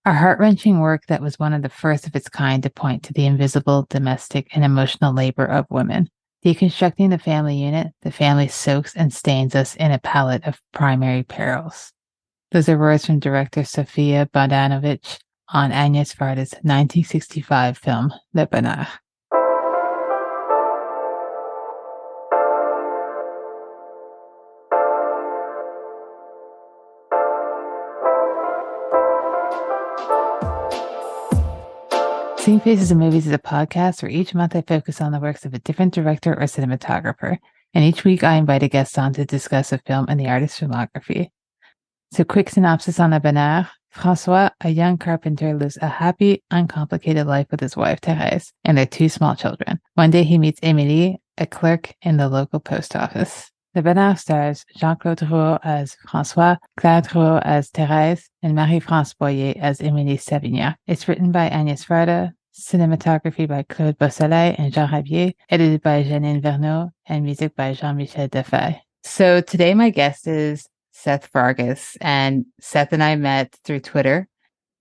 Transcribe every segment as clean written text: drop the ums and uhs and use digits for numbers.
A heart-wrenching work that was one of the first of its kind to point to the invisible domestic and emotional labor of women. Deconstructing the family unit, the family soaks and stains us in a palette of primary perils. Those are words from director Sofia Bogdanovich on Agnès Varda's 1965 film, Bonheur. Seeing Faces in Movies is a podcast where each month I focus on the works of a different director or cinematographer, and each week I invite a guest on to discuss a film and the artist's filmography. So, quick synopsis on Bonheur. François, a young carpenter, lives a happy, uncomplicated life with his wife, Thérèse, and their two small children. One day he meets Émilie, a clerk in the local post office. The Bonheur stars Jean-Claude Drouot as François, Claire Drouot as Thérèse, and Marie-France Boyer as Émilie Savignac. It's written by Agnès Varda, cinematography by Claude Beausoleil and Jean Rabier, edited by Janine Verneau, and music by Jean-Michel Defay. So today my guest is Seth Vargas, and Seth and I met through Twitter.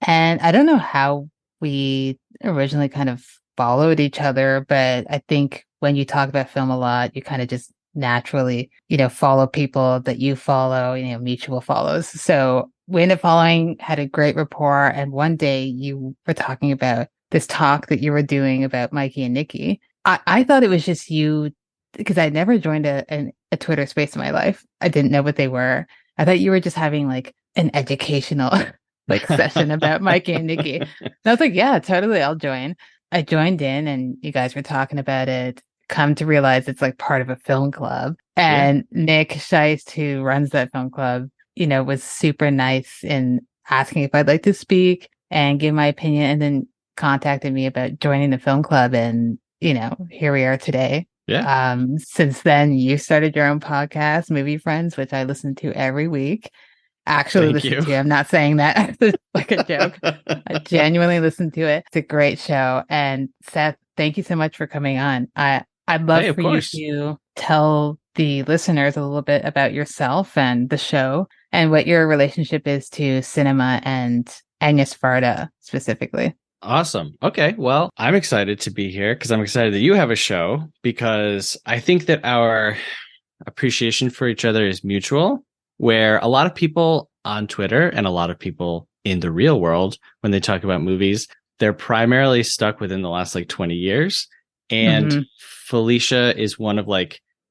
And I don't know how we originally kind of followed each other, but I think when you talk about film a lot, you kind of just naturally, follow people that you follow, mutual follows. So we ended up following, had a great rapport. And one day you were talking about this talk that you were doing about Mikey and Nikki. I thought it was just you, because I never joined a Twitter space in my life. I didn't know what they were. I thought you were just having like an educational session about Mikey and Nikki. And I was like, yeah, totally, I'll join. I joined in and you guys were talking about it. Come to realize it's like part of a film club. And Nick Scheist, who runs that film club, was super nice in asking if I'd like to speak and give my opinion, and then contacted me about joining the film club. And, here we are today. Yeah. Since then, you started your own podcast, Movie Friends, which I listen to every week. Actually listen to. I'm not saying that like a joke. I genuinely listen to it. It's a great show. And Seth, thank you so much for coming on. I'd love for you to tell the listeners a little bit about yourself and the show and what your relationship is to cinema and Agnès Varda specifically. Awesome. Okay. Well, I'm excited to be here because I'm excited that you have a show, because I think that our appreciation for each other is mutual, where a lot of people on Twitter and a lot of people in the real world, when they talk about movies, they're primarily stuck within the last 20 years. And Felicia is one of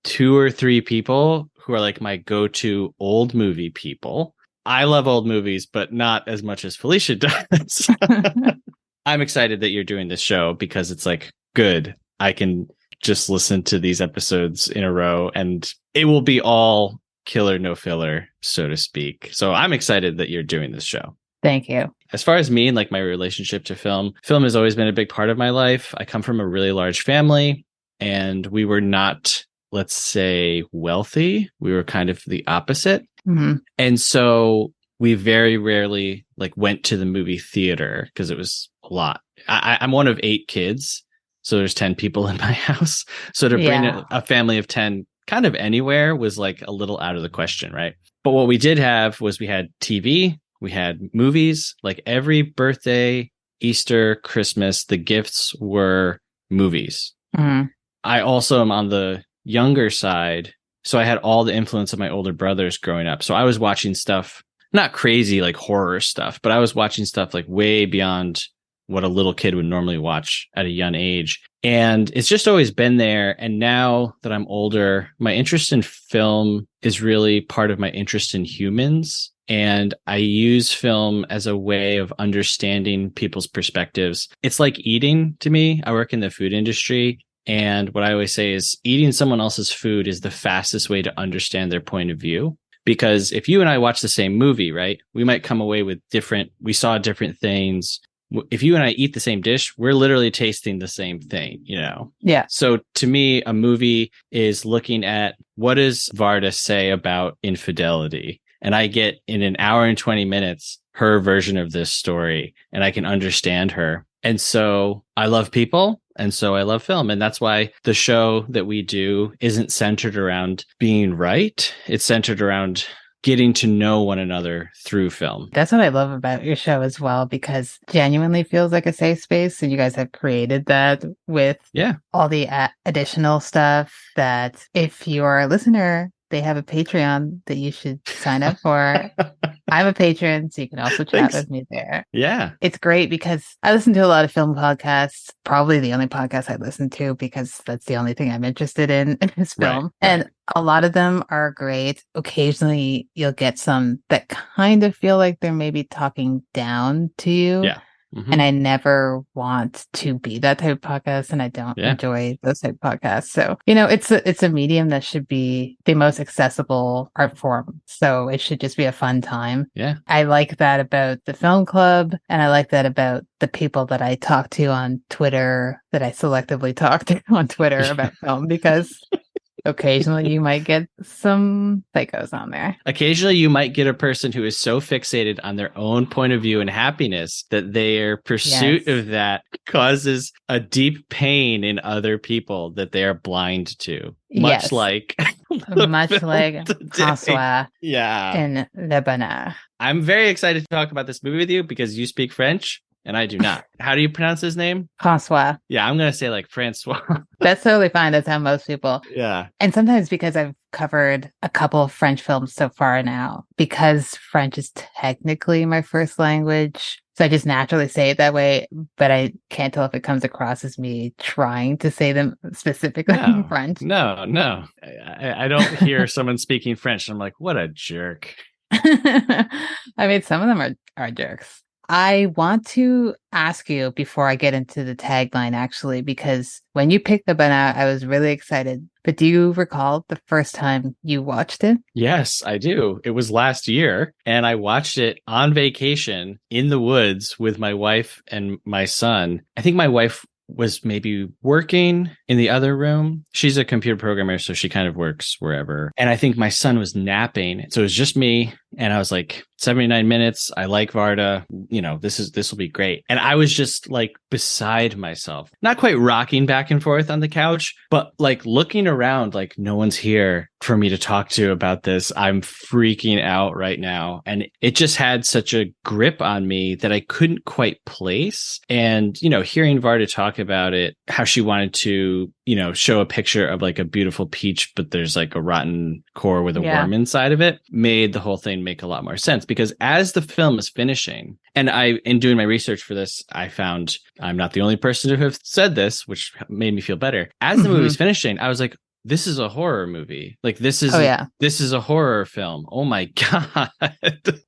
2 or 3 people who are my go-to old movie people. I love old movies, but not as much as Felicia does. I'm excited that you're doing this show because it's good. I can just listen to these episodes in a row and it will be all killer, no filler, so to speak. So I'm excited that you're doing this show. Thank you. As far as me and my relationship to film has always been a big part of my life. I come from a really large family and we were not, let's say, wealthy. We were kind of the opposite. Mm-hmm. And so we very rarely went to the movie theater because it was a lot. I'm one of 8 kids. So there's 10 people in my house. So to bring a family of 10 kind of anywhere was a little out of the question, right? But what we did have was we had TV. We had movies, every birthday, Easter, Christmas, the gifts were movies. Mm-hmm. I also am on the younger side. So I had all the influence of my older brothers growing up. So I was watching stuff, not crazy horror stuff, but I was watching stuff way beyond what a little kid would normally watch at a young age. And it's just always been there. And now that I'm older, my interest in film is really part of my interest in humans. And I use film as a way of understanding people's perspectives. It's like eating to me. I work in the food industry. And what I always say is eating someone else's food is the fastest way to understand their point of view. Because if you and I watch the same movie, right, we might come away with we saw different things. If you and I eat the same dish, we're literally tasting the same thing, Yeah. So to me, a movie is looking at what does Varda say about infidelity? And I get in an hour and 20 minutes, her version of this story, and I can understand her. And so I love people. And so I love film. And that's why the show that we do isn't centered around being right. It's centered around getting to know one another through film. That's what I love about your show as well, because genuinely feels like a safe space. And you guys have created that with all the additional stuff that if you're a listener, they have a Patreon that you should sign up for. I'm a patron, so you can also chat with me there. Yeah. It's great because I listen to a lot of film podcasts, probably the only podcast I listen to because that's the only thing I'm interested in is film. Right. And a lot of them are great. Occasionally you'll get some that kind of feel like they're maybe talking down to you. Yeah. Mm-hmm. And I never want to be that type of podcast, and I don't enjoy those type of podcasts. So, it's a medium that should be the most accessible art form. So it should just be a fun time. Yeah. I like that about the film club, and I like that about the people that I talk to on Twitter, that I selectively talk to on Twitter about film, because occasionally you might get some psychos on there. Occasionally you might get a person who is so fixated on their own point of view and happiness that their pursuit of that causes a deep pain in other people that they are blind to. Much like François in Le Bonheur. I'm very excited to talk about this movie with you because you speak French and I do not. How do you pronounce his name? François. Yeah, I'm going to say like Francois. That's totally fine. That's how most people. Yeah. And sometimes because I've covered a couple of French films so far now, because French is technically my first language, so I just naturally say it that way, but I can't tell if it comes across as me trying to say them specifically in French. No. I don't hear someone speaking French and I'm like, what a jerk. I mean, some of them are jerks. I want to ask you before I get into the tagline, actually, because when you picked the Bonheur, I was really excited. But do you recall the first time you watched it? Yes, I do. It was last year, and I watched it on vacation in the woods with my wife and my son. I think my wife was maybe working in the other room. She's a computer programmer, so she kind of works wherever. And I think my son was napping. So it was just me. And I was like, 79 minutes. I like Varda. This will be great. And I was just like beside myself, not quite rocking back and forth on the couch, but like looking around, like no one's here for me to talk to about this. I'm freaking out right now. And it just had such a grip on me that I couldn't quite place. And, hearing Varda talk about it, how she wanted to, show a picture of like a beautiful peach, but there's like a rotten core with a worm inside of it, made the whole thing make a lot more sense. Because as the film is finishing, and in doing my research for this, I found I'm not the only person to have said this, which made me feel better. As the movie's finishing, I was like, this is a horror movie. Like this is a horror film. Oh my God.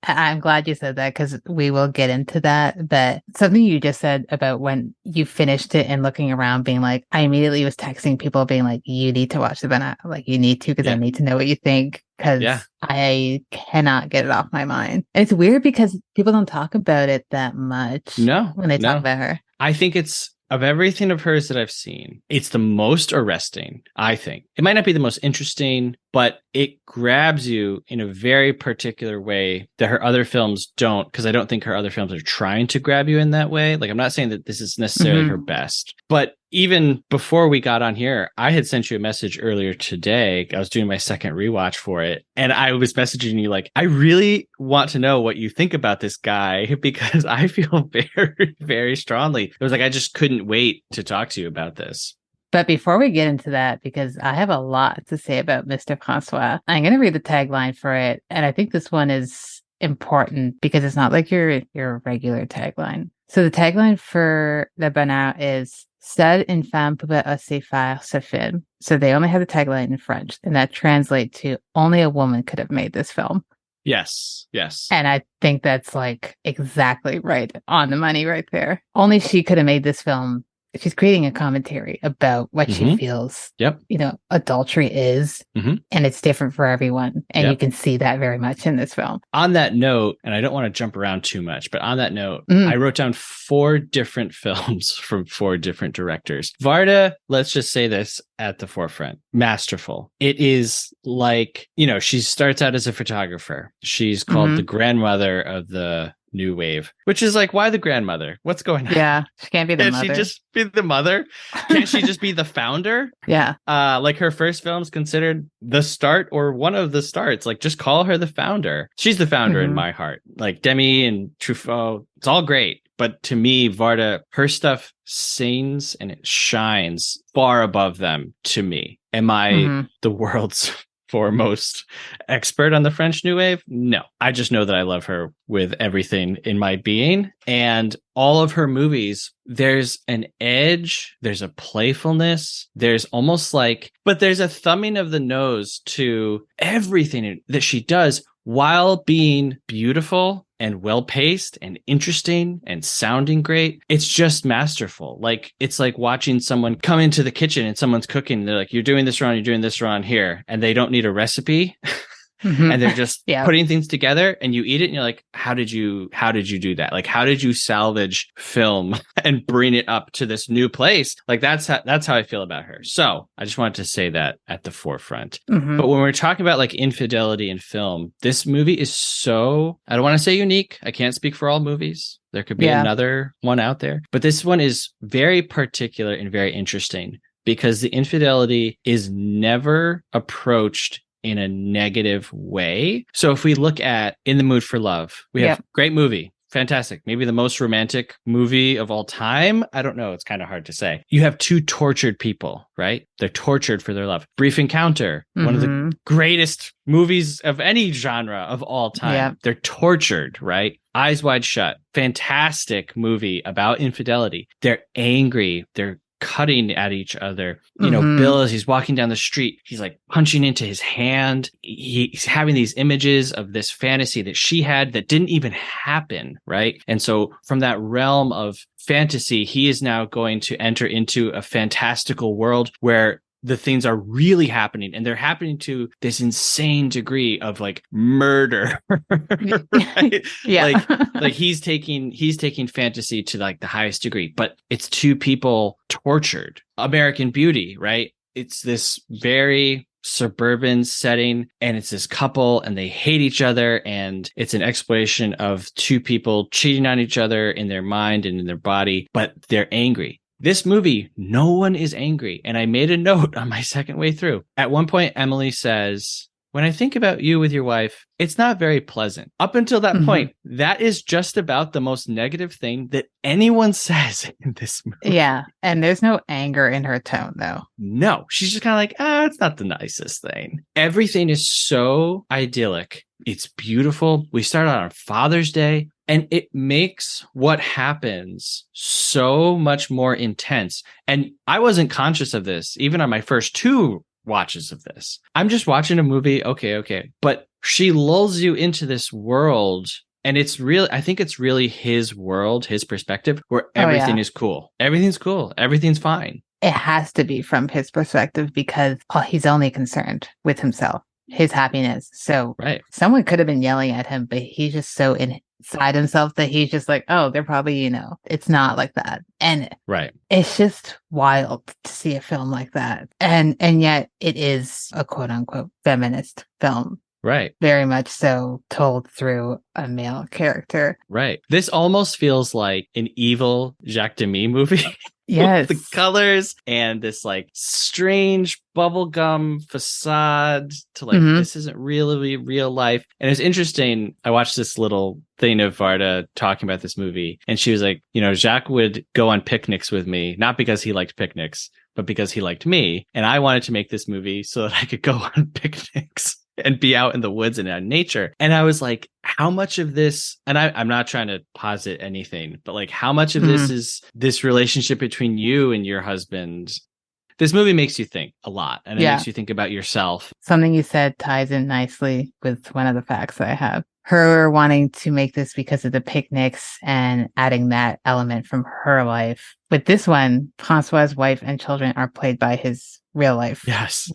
I'm glad you said that because we will get into that. But something you just said about when you finished it and looking around being like, I immediately was texting people being like, you need to watch the Bonheur. Like you need to, because I need to know what you think. Because I cannot get it off my mind. And it's weird because people don't talk about it that much when they talk about her. I think it's, of everything of hers that I've seen, it's the most arresting, I think. It might not be the most interesting, but it grabs you in a very particular way that her other films don't, because I don't think her other films are trying to grab you in that way. Like, I'm not saying that this is necessarily her best, but even before we got on here, I had sent you a message earlier today. I was doing my second rewatch for it. And I was messaging you like, I really want to know what you think about this guy because I feel very, very strongly. It was like, I just couldn't wait to talk to you about this. But before we get into that, because I have a lot to say about Mr. François, I'm going to read the tagline for it. And I think this one is important because it's not like your regular tagline. So the tagline for Le Bonheur is Seule une femme pouvait aussi faire ce film. So they only have the tagline in French, and that translates to only a woman could have made this film. Yes. And I think that's like exactly right on the money right there. Only she could have made this film. She's creating a commentary about what she feels, adultery is, and it's different for everyone. And you can see that very much in this film. On that note, and I don't want to jump around too much, but on that note, I wrote down 4 different films from 4 different directors. Varda, let's just say this at the forefront, masterful. It is like, she starts out as a photographer. She's called the grandmother of the new wave, which is like, why the grandmother? What's going on? Yeah, she can't be the Can't mother. she just be the mother? Can't she just be the founder? Yeah. Like her first film's considered the start or one of the starts. Like, just call her the founder. She's the founder in my heart. Like Demi and Truffaut, it's all great. But to me, Varda, her stuff sings and it shines far above them to me. Am I the world's foremost expert on the French New Wave? No. I just know that I love her with everything in my being. And all of her movies, there's an edge, there's a playfulness, there's almost like, but there's a thumbing of the nose to everything that she does while being beautiful and well-paced and interesting and sounding great. It's just masterful. Like, it's like watching someone come into the kitchen and someone's cooking. And they're like, you're doing this wrong here. And they don't need a recipe. And they're just putting things together and you eat it and you're like, how did you do that? Like, how did you salvage film and bring it up to this new place? Like, that's how I feel about her. So I just wanted to say that at the forefront. But when we're talking about like infidelity in film, this movie is so, I don't want to say unique. I can't speak for all movies. There could be another one out there, but this one is very particular and very interesting because the infidelity is never approached in a negative way. So if we look at In the Mood for Love, we have great movie, fantastic, maybe the most romantic movie of all time. I don't know. It's kind of hard to say. You have two tortured people, right? They're tortured for their love. Brief Encounter, one of the greatest movies of any genre of all time. They're tortured, right? Eyes Wide Shut, fantastic movie about infidelity. They're angry. They're cutting at each other. You know, Bill, as he's walking down the street, he's like punching into his hand. He's having these images of this fantasy that she had that didn't even happen, right? And so from that realm of fantasy, he is now going to enter into a fantastical world where the things are really happening, and they're happening to this insane degree of like murder. Right? Like he's taking fantasy to like the highest degree, but it's two people tortured. American Beauty, right? It's this very suburban setting, and it's this couple and they hate each other, and it's an exploration of two people cheating on each other in their mind and in their body, but they're angry. This movie, no one is angry. And I made a note on my second way through. At one point, Emily says, when I think about you with your wife, it's not very pleasant. Up until that point, that is just about the most negative thing that anyone says in this movie. Yeah. And there's no anger in her tone, though. No, she's just kind of like, it's not the nicest thing. Everything is so idyllic. It's beautiful. We start out on Father's Day. And it makes what happens so much more intense. And I wasn't conscious of this, even on my first two watches of this. I'm just watching a movie. Okay. But she lulls you into this world. And it's really, I think it's really his world, his perspective, where everything is cool. Everything's cool. Everything's fine. It has to be from his perspective because he's only concerned with himself, his happiness. So someone could have been yelling at him, but he's just so inside himself that he's just like, oh, they're probably, it's not like that. And it's just wild to see a film like that. And yet it is a quote unquote feminist film. Right. Very much so, told through a male character. Right. This almost feels like an evil Jacques Demy movie. Yes. The colors and this like strange bubblegum facade to like, this isn't really real life. And it's interesting. I watched this little thing of Varda talking about this movie, and she was like, Jacques would go on picnics with me, not because he liked picnics, but because he liked me. And I wanted to make this movie so that I could go on picnics and be out in the woods and out in nature. And I was like, how much of this, and I'm not trying to posit anything, but like how much of this is this relationship between you and your husband? This movie makes you think a lot, and it makes you think about yourself. Something you said ties in nicely with one of the facts that I have. Her wanting to make this because of the picnics and adding that element from her life. With this one, Francois's wife and children are played by his real life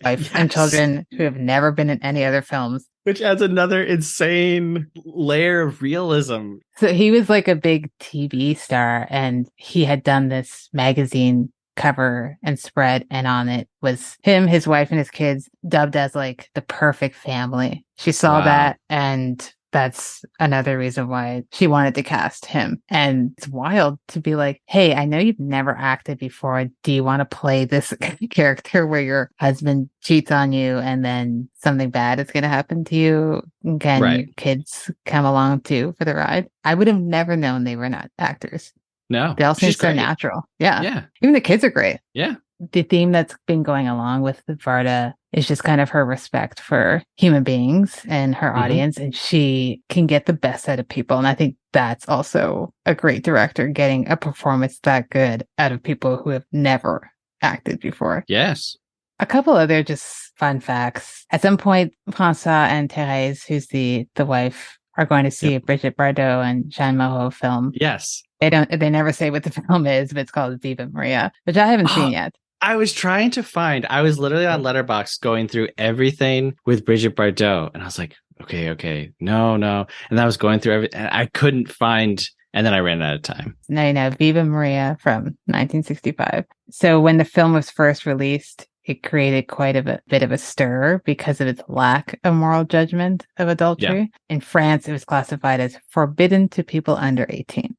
wife and children who have never been in any other films. Which adds another insane layer of realism. So he was like a big TV star, and he had done this magazine cover and spread, and on it was him, his wife, and his kids, dubbed as like the perfect family. She saw that and that's another reason why she wanted to cast him. And it's wild to be like, hey, I know you've never acted before. Do you want to play this character where your husband cheats on you and then something bad is going to happen to you? Can your kids come along too for the ride? I would have never known they were not actors. No. They all seem so natural. Yeah. Yeah. Even the kids are great. Yeah. The theme that's been going along with Varda is just kind of her respect for human beings and her audience, and she can get the best out of people. And I think that's also a great director, getting a performance that good out of people who have never acted before. Yes. A couple other just fun facts. At some point, François and Thérèse, who's the wife, are going to see a Brigitte Bardot and Jean Moreau film. Yes. They never say what the film is, but it's called Viva Maria, which I haven't seen yet. I was trying to find, I was literally on Letterboxd going through everything with Brigitte Bardot. And I was like, okay, no. And I was going through everything. And I couldn't find, and then I ran out of time. Now you know, Viva Maria from 1965. So when the film was first released, it created quite a bit of a stir because of its lack of moral judgment of adultery. Yeah. In France, it was classified as forbidden to people under 18.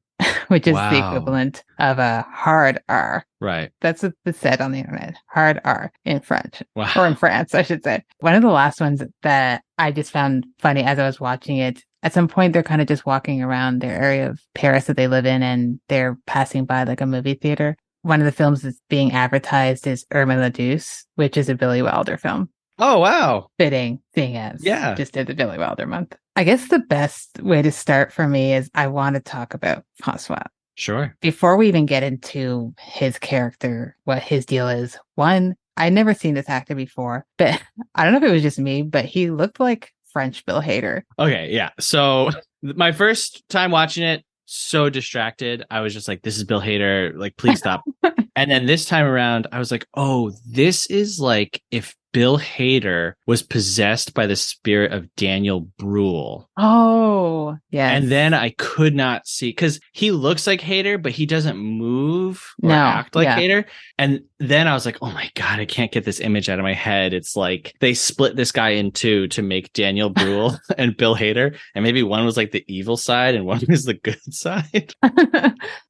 Which is the equivalent of a hard R. Right. That's what it said on the internet. Hard R in French. Wow. Or in France, I should say. One of the last ones that I just found funny as I was watching it, at some point they're kind of just walking around their area of Paris that they live in, and they're passing by like a movie theater. One of the films that's being advertised is Irma la Douce, which is a Billy Wilder film. Oh, wow. Fitting, seeing as just did the Billy Wilder month. I guess the best way to start for me is I want to talk about François. Sure. Before we even get into his character, what his deal is. One, I'd never seen this actor before, but I don't know if it was just me, but he looked like French Bill Hader. Okay, yeah. So my first time watching it, so distracted. I was just like, this is Bill Hader. Like, please stop. And then this time around, I was like, oh, this is like if Bill Hader was possessed by the spirit of Daniel Bruhl. Oh, yeah. And then I could not see, because he looks like Hader, but he doesn't move or act like Hader. And then I was like, oh my God, I can't get this image out of my head. It's like they split this guy in two to make Daniel Bruhl and Bill Hader. And maybe one was like the evil side and one was the good side.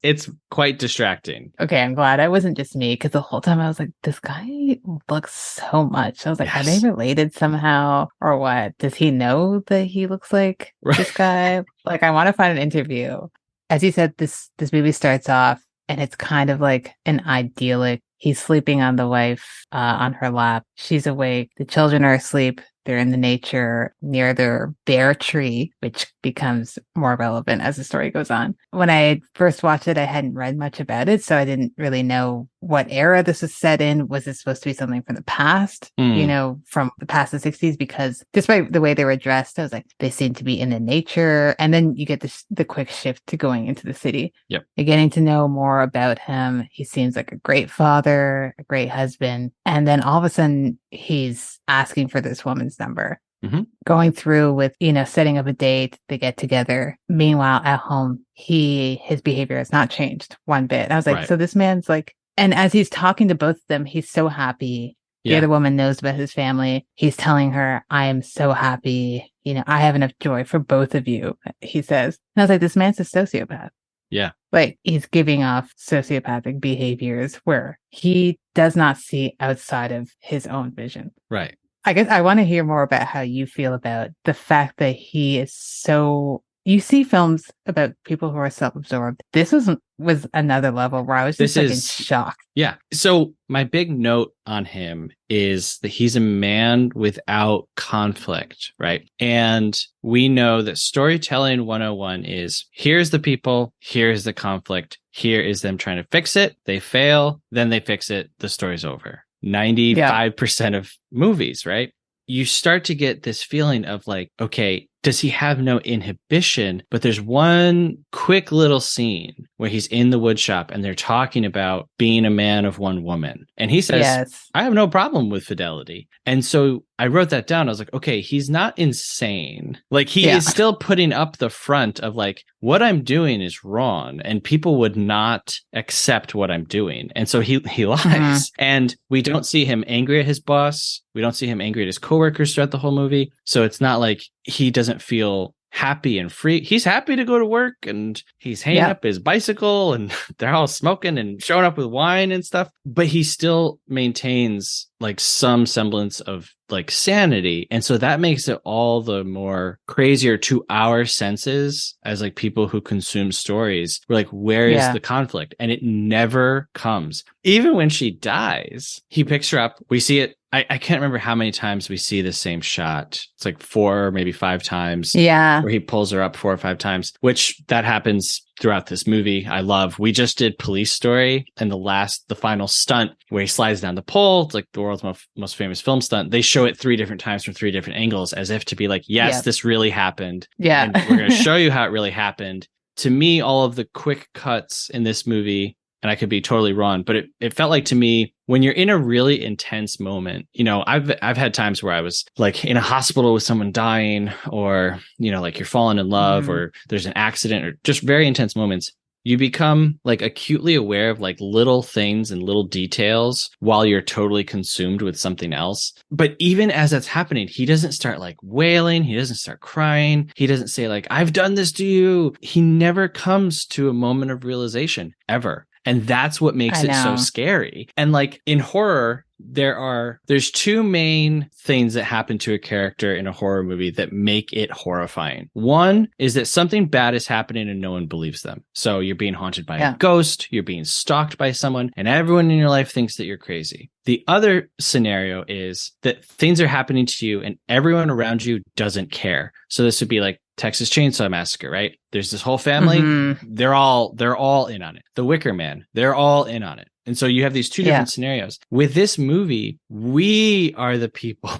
It's quite distracting. Okay, I'm glad I wasn't just me, because the whole time I was like, this guy looks so much. I was like, are they related somehow or what? Does he know that he looks like this guy? Like, I want to find an interview. As you said, this movie starts off and it's kind of like an idyllic. He's sleeping on the wife on her lap. She's awake. The children are asleep. They're in the nature near their bear tree, which becomes more relevant as the story goes on. When I first watched it, I hadn't read much about it, so I didn't really know what era this was set in. Was it supposed to be something from the past, from the past, the 60s? Because despite the way they were dressed, I was like, they seem to be in the nature. And then you get the quick shift to going into the city. Yep. You're getting to know more about him. He seems like a great father, a great husband. And then all of a sudden, he's asking for this woman's number. Mm-hmm. Going through with, setting up a date, they get together. Meanwhile, at home, his behavior has not changed one bit. And I was like, so this man's like, and as he's talking to both of them, he's so happy. The other woman knows about his family. He's telling her, I am so happy. I have enough joy for both of you, he says. And I was like, this man's a sociopath. Yeah. Like, he's giving off sociopathic behaviors where he does not see outside of his own vision. Right. I guess I want to hear more about how you feel about the fact that he is so... You see films about people who are self-absorbed. This was another level where I was just in shock. Yeah. So my big note on him is that he's a man without conflict, right? And we know that storytelling 101 is, here's the people, here's the conflict, here is them trying to fix it. They fail, then they fix it, the story's over. 95% of movies, right? You start to get this feeling of like, okay, does he have no inhibition? But there's one quick little scene where he's in the wood shop and they're talking about being a man of one woman. And he says, I have no problem with fidelity. And so I wrote that down. I was like, okay, he's not insane. Like, he is still putting up the front of like, what I'm doing is wrong and people would not accept what I'm doing. And so he lies. Mm-hmm. And we don't see him angry at his boss. We don't see him angry at his coworkers throughout the whole movie. So it's not like he doesn't feel happy and free. He's happy to go to work and he's hanging up his bicycle and they're all smoking and showing up with wine and stuff. But he still maintains like some semblance of like sanity. And so that makes it all the more crazier to our senses as like people who consume stories. We're like, where is the conflict? And it never comes. Even when she dies, he picks her up. We see it. I can't remember how many times we see the same shot. It's like 4 or maybe 5 times. Yeah. Where he pulls her up 4 or 5 times, which that happens throughout this movie. I love. We just did Police Story, and the final stunt where he slides down the pole. It's like the world's most famous film stunt. They show it 3 different times from 3 different angles as if to be like, yes, this really happened. Yeah. And we're going to show you how it really happened. To me, all of the quick cuts in this movie, and I could be totally wrong, but it felt like to me, when you're in a really intense moment, you know, I've had times where I was like in a hospital with someone dying, or, you know, like you're falling in love, or there's an accident, or just very intense moments. You become like acutely aware of like little things and little details while you're totally consumed with something else. But even as that's happening, he doesn't start like wailing. He doesn't start crying. He doesn't say like, I've done this to you. He never comes to a moment of realization ever. And that's what makes it so scary. And like in horror, there's 2 main things that happen to a character in a horror movie that make it horrifying. One is that something bad is happening and no one believes them. So you're being haunted by a ghost, you're being stalked by someone, and everyone in your life thinks that you're crazy. The other scenario is that things are happening to you and everyone around you doesn't care. So this would be like Texas Chainsaw Massacre, right? There's this whole family. They're all in on it. The Wicker Man, they're all in on it. And so you have these 2 different scenarios. With this movie, we are the people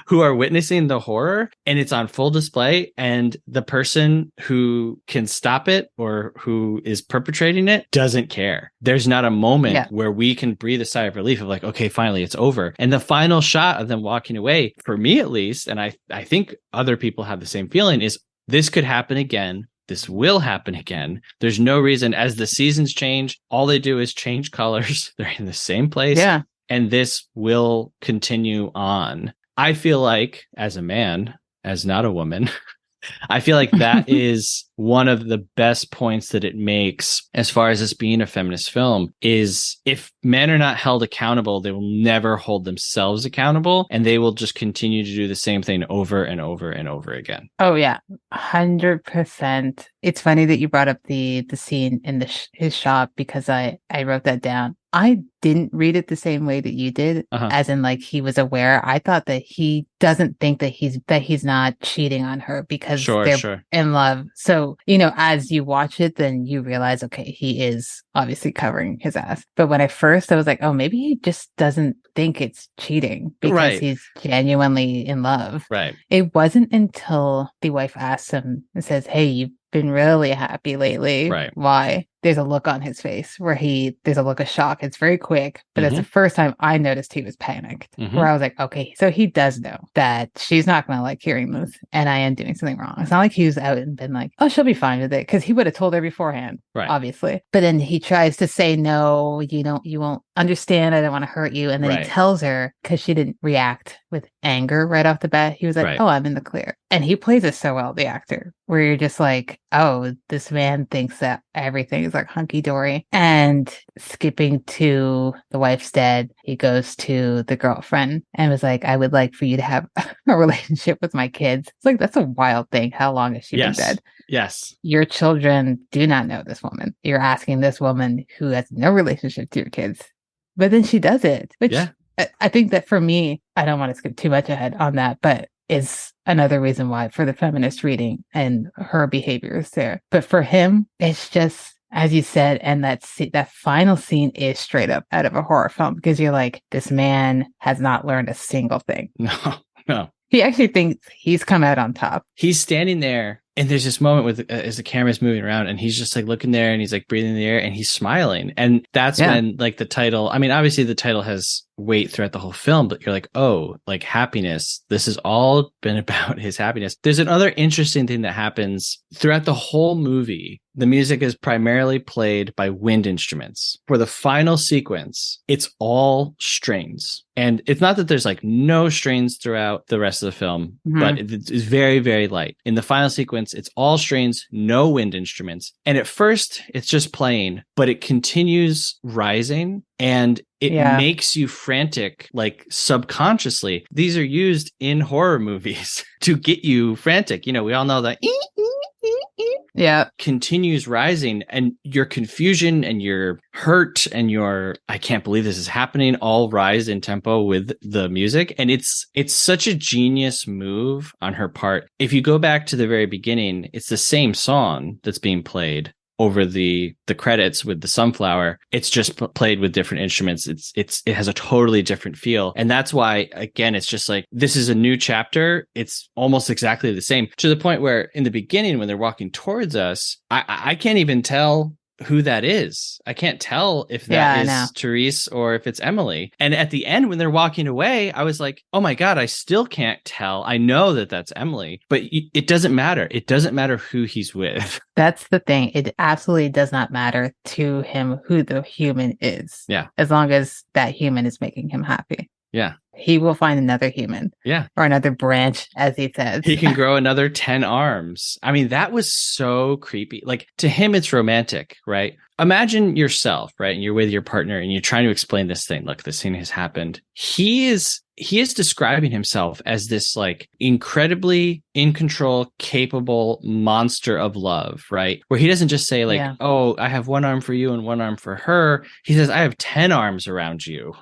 who are witnessing the horror, and it's on full display. And the person who can stop it or who is perpetrating it doesn't care. There's not a moment where we can breathe a sigh of relief of like, okay, finally it's over. And the final shot of them walking away, for me at least, and I think other people have the same feeling, is this could happen again. This will happen again. There's no reason. As the seasons change, all they do is change colors. They're in the same place. Yeah. And this will continue on. I feel like, as a man, as not a woman, I feel like that is one of the best points that it makes as far as this being a feminist film, is if men are not held accountable, they will never hold themselves accountable, and they will just continue to do the same thing over and over and over again. Oh yeah, 100%. It's funny that you brought up the scene in his shop, because I wrote that down. I didn't read it the same way that you did, as in like he was aware. I thought that he doesn't think that he's not cheating on her because they're in love. So, you know, as you watch it, then you realize, okay, he is obviously covering his ass. But when I was like, oh, maybe he just doesn't think it's cheating because he's genuinely in love. Right. It wasn't until the wife asks him and says, hey, you've been really happy lately. Right. Why? There's a look on his face where there's a look of shock. It's very quick, but it's the first time I noticed he was panicked, where I was like, okay, so he does know that she's not going to like hearing this and I am doing something wrong. It's not like he was out and been like, oh, she'll be fine with it, because he would have told her beforehand, obviously. But then he tries to say, no, you won't understand. I don't want to hurt you. And then he tells her, because she didn't react with anger right off the bat. He was like, oh, I'm in the clear. And he plays it so well, the actor, where you're just like, oh, this man thinks that everything is like hunky-dory. And skipping to the wife's dead, he goes to the girlfriend and was like, I would like for you to have a relationship with my kids. It's like, that's a wild thing. How long has she been dead? Yes. Your children do not know this woman. You're asking this woman who has no relationship to your kids. But then she does it, which I think that for me, I don't want to skip too much ahead on that, but is another reason why for the feminist reading and her behavior is there. But for him, it's just, as you said, and that final scene is straight up out of a horror film, because you're like, this man has not learned a single thing. No. He actually thinks he's come out on top. He's standing there, and there's this moment with as the camera's moving around, and he's just like looking there, and he's like breathing in the air, and he's smiling. And that's when like the title, I mean, obviously the title has weight throughout the whole film, but you're like, oh, like happiness. This has all been about his happiness. There's another interesting thing that happens throughout the whole movie. the music is primarily played by wind instruments. For the final sequence, it's all strings. And it's not that there's like no strings throughout the rest of the film, but it's very, very light. In the final sequence, it's all strings, no wind instruments. And at first, it's just playing, but it continues rising and it makes you frantic, like subconsciously. These are used in horror movies to get you frantic. You know, we all know that continues rising, and your confusion and your hurt and your I can't believe this is happening all rise in tempo with the music. And it's such a genius move on her part. If you go back to the very beginning, it's the same song that's being played over the credits with the sunflower. It's just played with different instruments. It has a totally different feel. And that's why, again, it's just like, this is a new chapter. It's almost exactly the same, to the point where in the beginning, when they're walking towards us, I can't even tell who that is. I can't tell if that is Therese or if it's Emily. And at the end, when they're walking away, I was like, oh my God, I still can't tell. I know that that's Emily, but it doesn't matter. It doesn't matter who he's with. That's the thing. It absolutely does not matter to him who the human is. Yeah. As long as that human is making him happy. Yeah. He will find another human. Yeah. Or another branch, as he says. He can grow another 10 arms. I mean, that was so creepy. Like, to him, it's romantic, right? Imagine yourself, right? And you're with your partner and you're trying to explain this thing. Look, this thing has happened. He is describing himself as this like incredibly in control, capable monster of love, right? Where he doesn't just say like, oh, I have one arm for you and one arm for her. He says, I have 10 arms around you.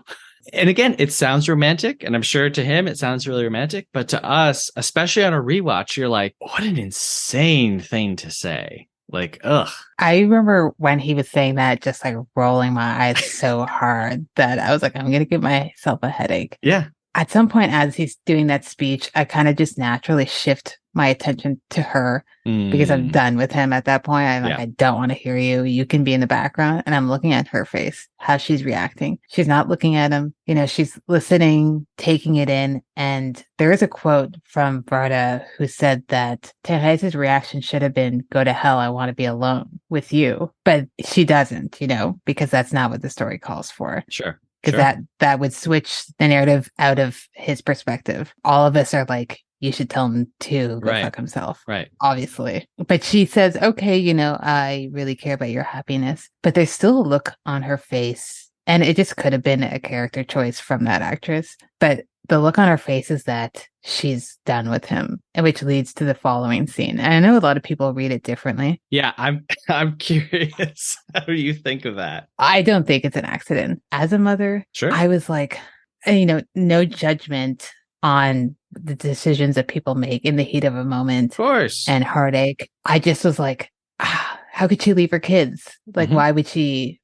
And again, it sounds romantic, and I'm sure to him it sounds really romantic, but to us, especially on a rewatch, you're like, what an insane thing to say. Like, ugh. I remember when he was saying that, just like rolling my eyes so hard that I was like, I'm going to give myself a headache. Yeah. At some point, as he's doing that speech, I kind of just naturally shift my attention to her because I'm done with him at that point. I'm like, I don't want to hear you. You can be in the background. And I'm looking at her face, how she's reacting. She's not looking at him. You know, she's listening, taking it in. And there is a quote from Varda who said that Therese's reaction should have been, go to hell, I want to be alone with you. But she doesn't, you know, because that's not what the story calls for. Sure. Because that would switch the narrative out of his perspective. All of us are like, you should tell him to go fuck himself. Right. Obviously. But she says, okay, you know, I really care about your happiness. But there's still a look on her face. And it just could have been a character choice from that actress. But the look on her face is that she's done with him, and which leads to the following scene. And I know a lot of people read it differently. Yeah, I'm curious. How do you think of that? I don't think it's an accident. As a mother, I was like, you know, no judgment on the decisions that people make in the heat of a moment. Of course. And heartache. I just was like, how could she leave her kids? Like, why would she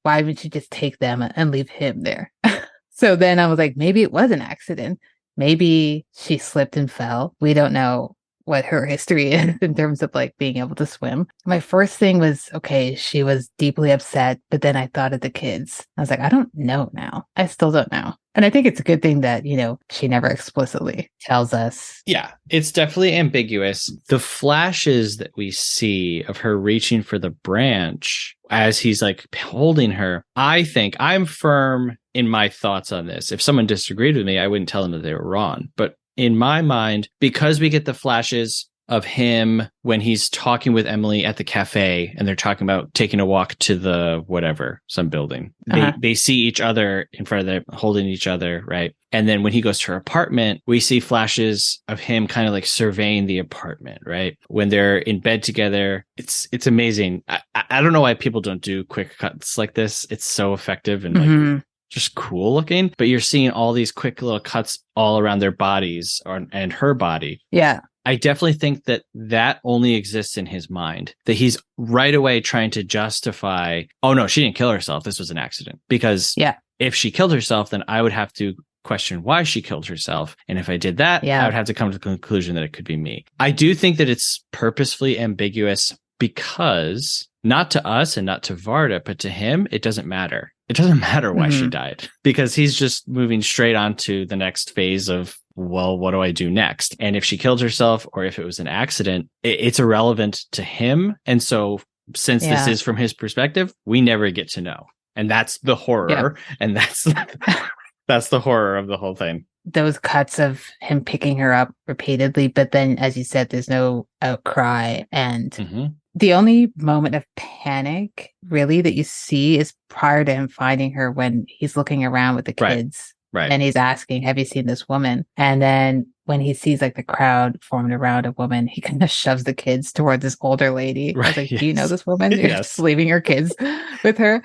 just take them and leave him there? So then I was like, maybe it was an accident. Maybe she slipped and fell. We don't know what her history is in terms of like being able to swim. My first thing was, okay, she was deeply upset, but then I thought of the kids. I was like, I don't know now. I still don't know. And I think it's a good thing that, you know, she never explicitly tells us. Yeah, it's definitely ambiguous. The flashes that we see of her reaching for the branch as he's like holding her, I think I'm firm in my thoughts on this. If someone disagreed with me, I wouldn't tell them that they were wrong. But in my mind, because we get the flashes of him when he's talking with Emily at the cafe and they're talking about taking a walk to the whatever, some building. They see each other in front of them, holding each other, right? And then when he goes to her apartment, we see flashes of him kind of like surveying the apartment, right? When they're in bed together, it's amazing. I don't know why people don't do quick cuts like this. It's so effective and like just cool looking, but you're seeing all these quick little cuts all around their bodies and her body. Yeah. I definitely think that only exists in his mind, that he's right away trying to justify, oh no, she didn't kill herself. This was an accident. Because if she killed herself, then I would have to question why she killed herself. And if I did that, I would have to come to the conclusion that it could be me. I do think that it's purposefully ambiguous because not to us and not to Varda, but to him, it doesn't matter. It doesn't matter why she died because he's just moving straight on to the next phase of, well, what do I do next? And if she killed herself or if it was an accident, it's irrelevant to him. And so since this is from his perspective, we never get to know. And that's the horror. Yeah. And that's the horror of the whole thing. Those cuts of him picking her up repeatedly, but then, as you said, there's no outcry. And the only moment of panic, really, that you see is prior to him finding her, when he's looking around with the kids. Right. And he's asking, have you seen this woman? And then when he sees like the crowd formed around a woman, he kind of shoves the kids towards this older lady. Right. I was like, do you know this woman? You're just leaving your kids with her.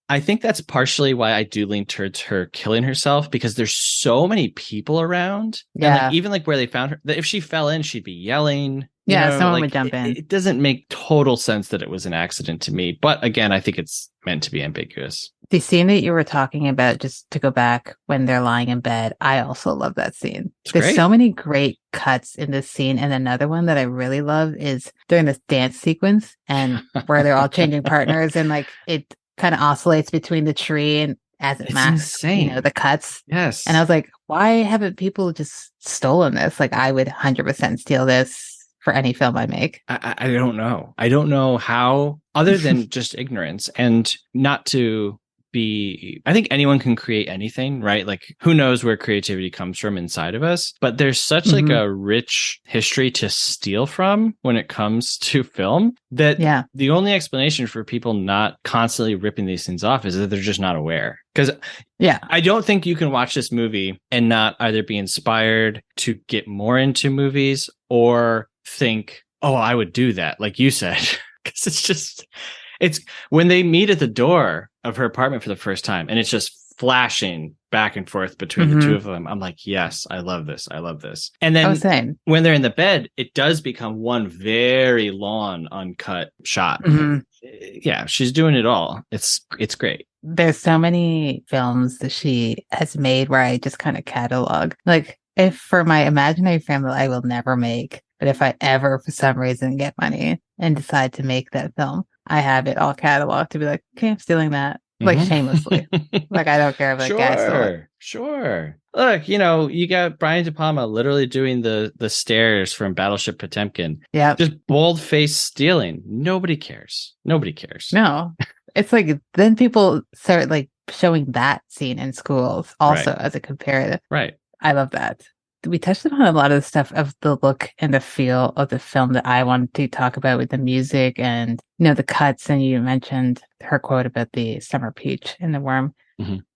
I think that's partially why I do lean towards her killing herself, because there's so many people around. Yeah. And like, even like where they found her, that if she fell in, she'd be yelling. Yeah, someone would jump in. It doesn't make total sense that it was an accident to me. But again, I think it's meant to be ambiguous. The scene that you were talking about, just to go back when they're lying in bed, I also love that scene. There's so many great cuts in this scene. And another one that I really love is during this dance sequence and where they're all changing partners, and like it kind of oscillates between the tree and as it masks, the cuts. Yes. And I was like, why haven't people just stolen this? Like, I would 100% steal this for any film I make. I don't know. I don't know how, other than just ignorance, and not to be, I think anyone can create anything, right? Like, who knows where creativity comes from inside of us, but there's such like a rich history to steal from when it comes to film, that the only explanation for people not constantly ripping these things off is that they're just not aware. Because I don't think you can watch this movie and not either be inspired to get more into movies or think, oh, I would do that, like you said. Because it's when they meet at the door of her apartment for the first time, and it's just flashing back and forth between the two of them. I'm like, yes, I love this. I love this. And then when they're in the bed, it does become one very long, uncut shot. Yeah, she's doing it all. It's great. There's so many films that she has made where I just kind of catalog. Like, if for my imaginary film that I will never make, but if I ever, for some reason, get money and decide to make that film, I have it all cataloged to be like, okay, I'm stealing that. Like, shamelessly. Like, I don't care if like guys stole it. Sure. Look, you got Brian De Palma literally doing the stairs from Battleship Potemkin. Yeah. Just bold-faced stealing. Nobody cares. No. It's like, then people start like showing that scene in schools also as a comparative. Right. I love that. We touched upon a lot of the stuff of the look and the feel of the film that I wanted to talk about, with the music and, the cuts. And you mentioned her quote about the summer peach and the worm.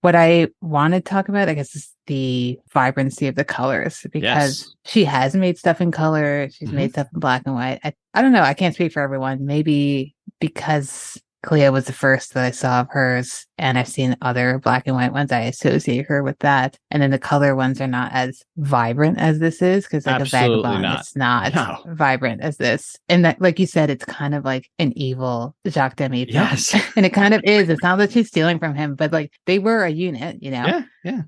What I want to talk about, I guess, is the vibrancy of the colors, because she has made stuff in color. She's made stuff in black and white. I don't know. I can't speak for everyone. Maybe because Cléo was the first that I saw of hers, and I've seen other black and white ones, I associate her with that. And then the color ones are not as vibrant as this is, because like Absolutely a Vagabond, it's not No. vibrant as this. And that, like you said, it's kind of like an evil Jacques Demy film. Yes. And it kind of is. It's not that she's stealing from him, but like they were a unit, Yeah.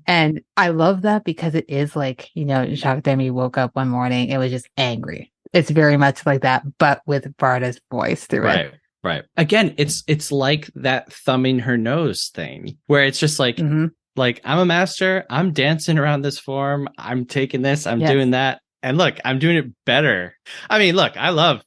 And I love that, because it is like, Jacques Demy woke up one morning, it was just angry. It's very much like that, but with Varda's voice through it. Right. Again, it's like that thumbing her nose thing, where it's just like, like, I'm a master. I'm dancing around this form. I'm taking this. I'm doing that. And look, I'm doing it better. I mean, look, I love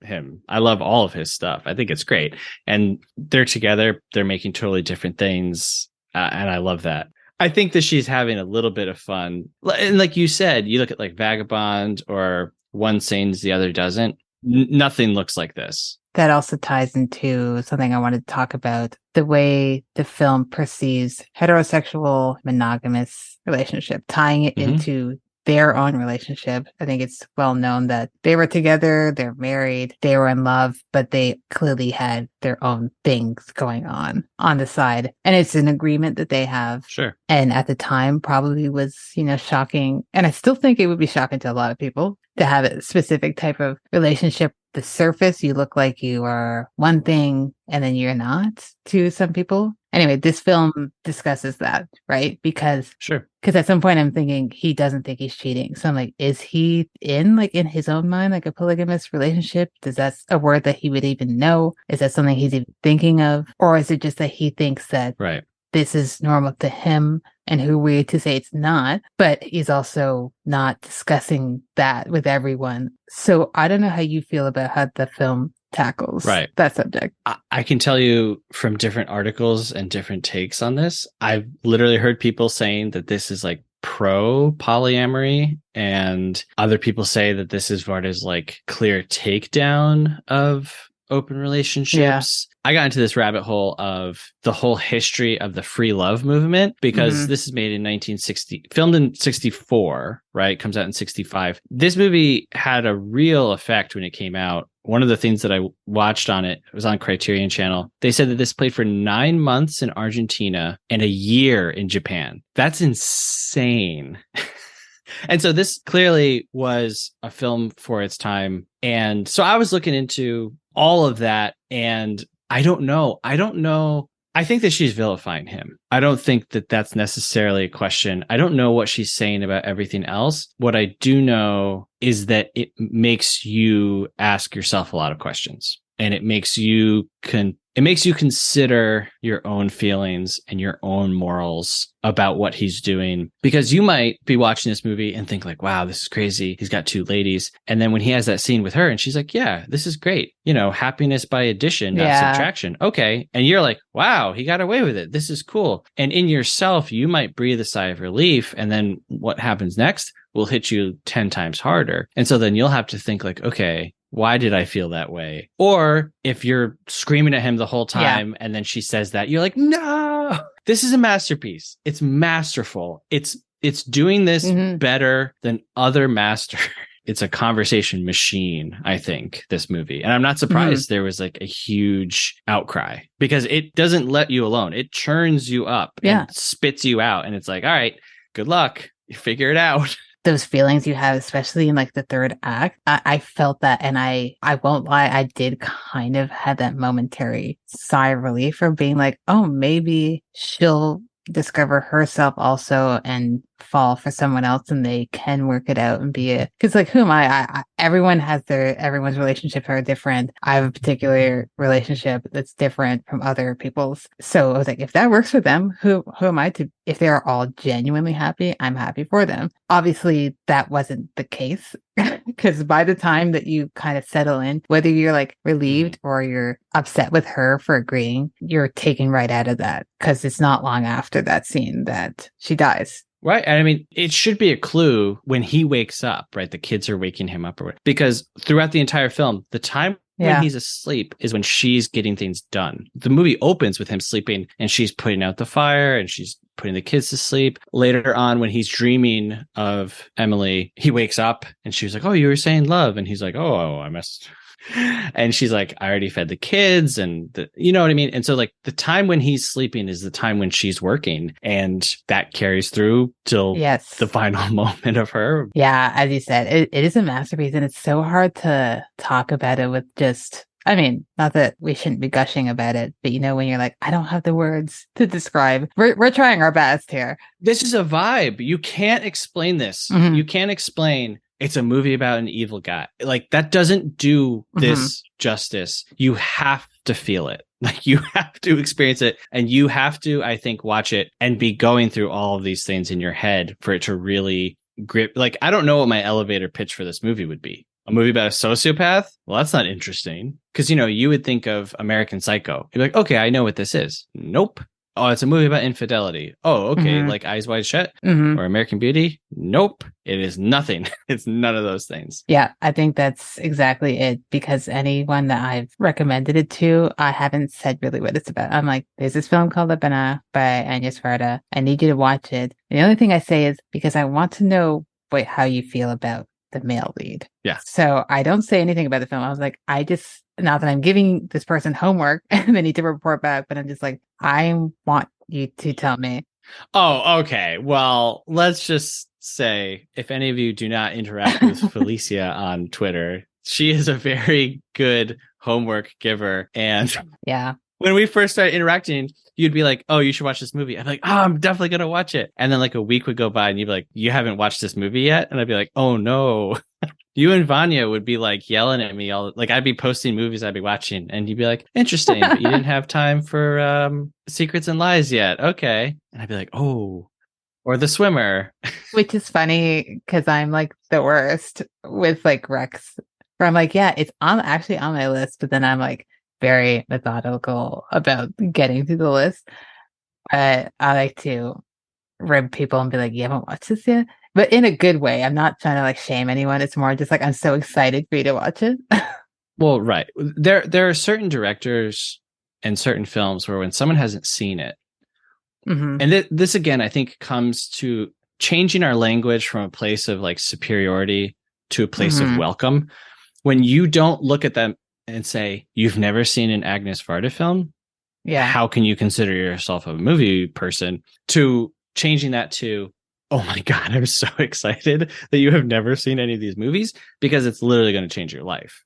him. I love all of his stuff. I think it's great. And they're together. They're making totally different things. And I love that. I think that she's having a little bit of fun. And like you said, you look at like Vagabond, or one sings, the other doesn't. Nothing looks like this. That also ties into something I wanted to talk about, the way the film perceives heterosexual monogamous relationship, tying it into their own relationship. I think it's well known that they were together, they're married, they were in love, but they clearly had their own things going on the side. And it's an agreement that they have. Sure. And at the time probably was, shocking. And I still think it would be shocking to a lot of people to have a specific type of relationship. The surface, you look like you are one thing and then you're not to some people. Anyway, this film discusses that, right? Because at some point I'm thinking he doesn't think he's cheating. So I'm like, is he in his own mind, like a polygamous relationship? Does that a word that he would even know? Is that something he's even thinking of? Or is it just that he thinks that this is normal to him, and who are we to say it's not? But he's also not discussing that with everyone. So I don't know how you feel about how the film tackles Right. that subject. I can tell you from different articles and different takes on this, I've literally heard people saying that this is like pro polyamory, and other people say that this is Varda's like clear takedown of open relationships. I got into this rabbit hole of the whole history of the free love movement, because this is made in 1960, filmed in 64, right? Comes out in 65. This movie had a real effect when it came out. One of the things that I watched on it was on Criterion Channel. They said that this played for 9 months in Argentina and a year in Japan. That's insane. And so this clearly was a film for its time. And so I was looking into all of that, and I don't know. I think that she's vilifying him. I don't think that that's necessarily a question. I don't know what she's saying about everything else. What I do know is that it makes you ask yourself a lot of questions, and it makes you consider your own feelings and your own morals about what he's doing, because you might be watching this movie and think like, wow, this is crazy. He's got 2 ladies. And then when he has that scene with her and she's like, yeah, this is great. You know, happiness by addition, not subtraction. Okay. And you're like, wow, he got away with it. This is cool. And in yourself, you might breathe a sigh of relief. And then what happens next will hit you 10 times harder. And so then you'll have to think like, okay, why did I feel that way? Or if you're screaming at him the whole time and then she says that, you're like, no, this is a masterpiece. It's masterful. It's doing this better than other It's a conversation machine, I think, this movie. And I'm not surprised there was like a huge outcry, because it doesn't let you alone. It churns you up and spits you out. And it's like, all right, good luck. You figure it out. Those feelings you have, especially in like the third act, I felt that, and I won't lie, I did kind of have that momentary sigh of relief for being like, oh, maybe she'll discover herself also and fall for someone else, and they can work it out and be it. Because like, who am I? Everyone has everyone's relationships are different. I have a particular relationship that's different from other people's. So I was like, if that works for them, who am I to? If they are all genuinely happy, I'm happy for them. Obviously, that wasn't the case, because by the time that you kind of settle in, whether you're like relieved or you're upset with her for agreeing, you're taken right out of that, because it's not long after that scene that she dies. Right. And I mean, it should be a clue when he wakes up, right? The kids are waking him up, because throughout the entire film, the time when he's asleep is when she's getting things done. The movie opens with him sleeping, and she's putting out the fire and she's putting the kids to sleep. Later on, when he's dreaming of Emily, he wakes up and she was like, oh, you were saying love. And he's like, oh, I must. And she's like, I already fed the kids, and you know what I mean? And so like the time when he's sleeping is the time when she's working, and that carries through till the final moment of her. Yeah, as you said, it is a masterpiece, and it's so hard to talk about it with just, I mean, not that we shouldn't be gushing about it, but you know, when you're like, I don't have the words to describe. We're trying our best here. This is a vibe. You can't explain this. You can't explain it's a movie about an evil guy. Like, that doesn't do this justice. You have to feel it. Like, you have to experience it, and you have to, I think, watch it and be going through all of these things in your head for it to really grip. Like, I don't know what my elevator pitch for this movie would be. A movie about a sociopath? Well, that's not interesting. Because, you know, you would think of American Psycho. You're like, okay, I know what this is. Nope. Oh, it's a movie about infidelity. Oh, okay. Like Eyes Wide Shut or American Beauty. Nope. It is nothing. It's none of those things. Yeah, I think that's exactly it. Because anyone that I've recommended it to, I haven't said really what it's about. I'm like, there's this film called Bonheur by Agnès Varda. I need you to watch it. And the only thing I say is because I want to know how you feel about the male lead. Yeah. So I don't say anything about the film. I was like, not that I'm giving this person homework and they need to report back, but I'm just like, I want you to tell me. Oh, okay. Well, let's just say, if any of you do not interact with Felicia on Twitter, she is a very good homework giver. And when we first started interacting, you'd be like, oh, you should watch this movie. I'd be like, oh, I'm definitely going to watch it. And then like a week would go by and you'd be like, you haven't watched this movie yet? And I'd be like, oh, no. You and Vanya would be like yelling at me like I'd be posting movies I'd be watching, and you'd be like, interesting, but you didn't have time for Secrets and Lies yet. Okay. And I'd be like, oh, or The Swimmer. Which is funny because I'm like the worst with like Rex where I'm like, yeah, it's actually on my list, but then I'm like very methodical about getting to the list. I like to rib people and be like, you haven't watched this yet? But in a good way. I'm not trying to like shame anyone. It's more just like, I'm so excited for you to watch it. Well, right. There are certain directors and certain films where when someone hasn't seen it, and this again, I think comes to changing our language from a place of like superiority to a place of welcome. When you don't look at them and say, you've never seen an Agnès Varda film, how can you consider yourself a movie person? To changing that to, oh my God, I'm so excited that you have never seen any of these movies, because it's literally going to change your life.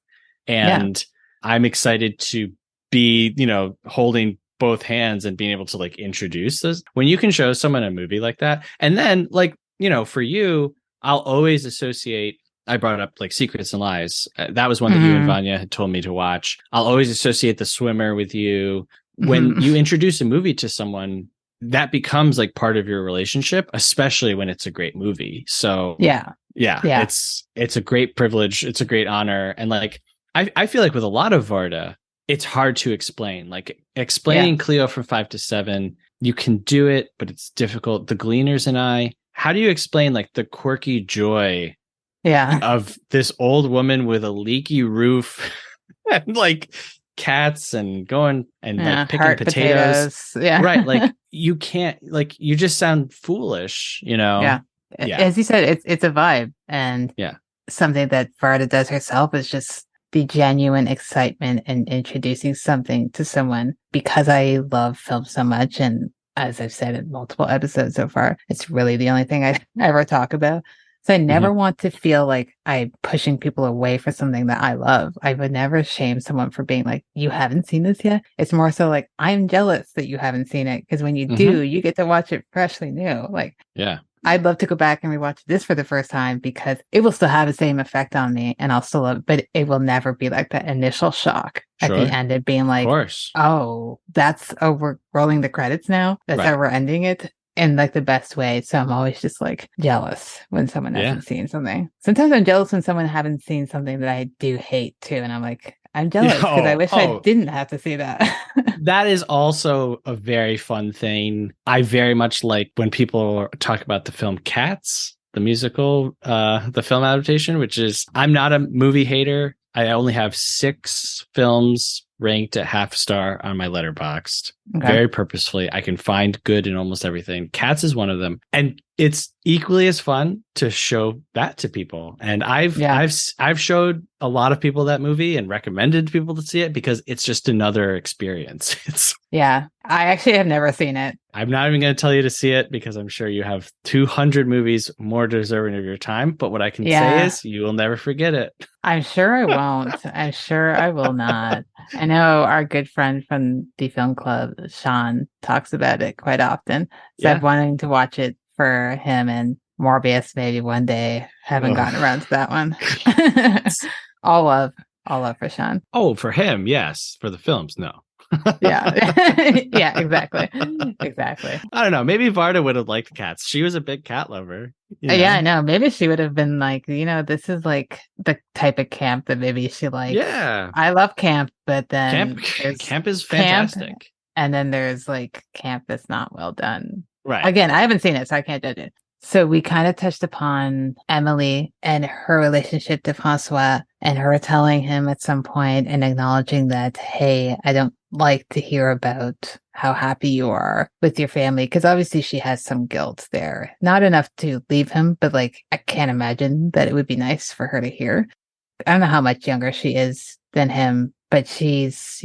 And I'm excited to be, holding both hands and being able to like introduce this. When you can show someone a movie like that, and then like, for you, I'll always associate, I brought up like Secrets and Lies. That was one that you and Vanya had told me to watch. I'll always associate The Swimmer with you. When you introduce a movie to someone, that becomes like part of your relationship, especially when it's a great movie. So yeah, it's a great privilege. It's a great honor. And like, I feel like with a lot of Varda, it's hard to explain. Like explaining Cléo from 5 to 7, you can do it, but it's difficult. The Gleaners and I, how do you explain like the quirky joy of this old woman with a leaky roof and like cats and going and like picking potatoes. Right. Like you can't, like, you just sound foolish, As you said, it's a vibe. And something that Varda does herself is just the genuine excitement in introducing something to someone. Because I love film so much, and as I've said in multiple episodes so far, it's really the only thing I ever talk about. So I never want to feel like I'm pushing people away for something that I love. I would never shame someone for being like, you haven't seen this yet. It's more so like, I'm jealous that you haven't seen it, because when you do, you get to watch it freshly new. Like, I'd love to go back and rewatch this for the first time, because it will still have the same effect on me and I'll still love it, but it will never be like that initial shock at the end of being like, oh, we're rolling the credits now. That's how we're ending it. In like the best way. So I'm always just like jealous when someone hasn't seen something. Sometimes I'm jealous when someone hasn't seen something that I do hate too. And I'm like, I'm jealous because I wish I didn't have to see that. That is also a very fun thing. I very much like when people talk about the film Cats, the musical, the film adaptation, which is, I'm not a movie hater. I only have 6 films ranked at half star on my Letterboxd. Very purposefully. I can find good in almost everything. Cats is one of them. And it's equally as fun to show that to people. And I've showed a lot of people that movie and recommended people to see it, because it's just another experience. I actually have never seen it. I'm not even going to tell you to see it, because I'm sure you have 200 movies more deserving of your time. But what I can say is you will never forget it. I'm sure I won't. I'm sure I will not. I know our good friend from the film club, Sean, talks about it quite often. So I've wanted to watch it for him and Morbius maybe one day. Haven't gotten around to that one. all love for Sean. Oh, for him, yes. For the films, no. Exactly. I don't know. Maybe Varda would have liked cats. She was a big cat lover. I know. Maybe she would have been like, this is like the type of camp that maybe she likes. Yeah. I love camp, but then camp is fantastic. Camp, and then there's like camp that's not well done. Right. Again, I haven't seen it, so I can't judge it. So we kind of touched upon Emily and her relationship to Francois, and her telling him at some point and acknowledging that, hey, I don't like to hear about how happy you are with your family, because obviously she has some guilt there. Not enough to leave him, but like, I can't imagine that it would be nice for her to hear. I don't know how much younger she is than him, but she's,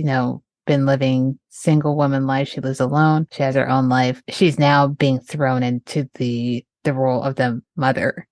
been living single woman life. She lives alone. She has her own life. She's now being thrown into the role of the mother,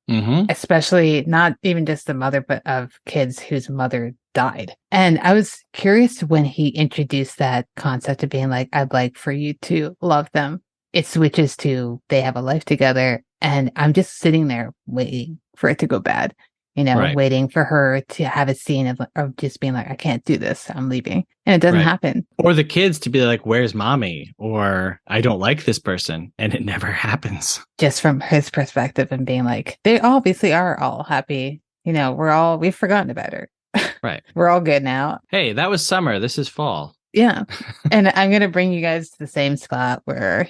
especially not even just the mother, but of kids whose mother died. And I was curious when he introduced that concept of being like, I'd like for you to love them. It switches to they have a life together. And I'm just sitting there waiting for it to go bad, waiting for her to have a scene of just being like, I can't do this. I'm leaving. And it doesn't happen. Or the kids to be like, where's mommy? Or I don't like this person. And it never happens. Just from his perspective and being like, they obviously are all happy. We've forgotten about her. Right. We're all good now. Hey, that was summer. This is fall. Yeah. And I'm going to bring you guys to the same spot where,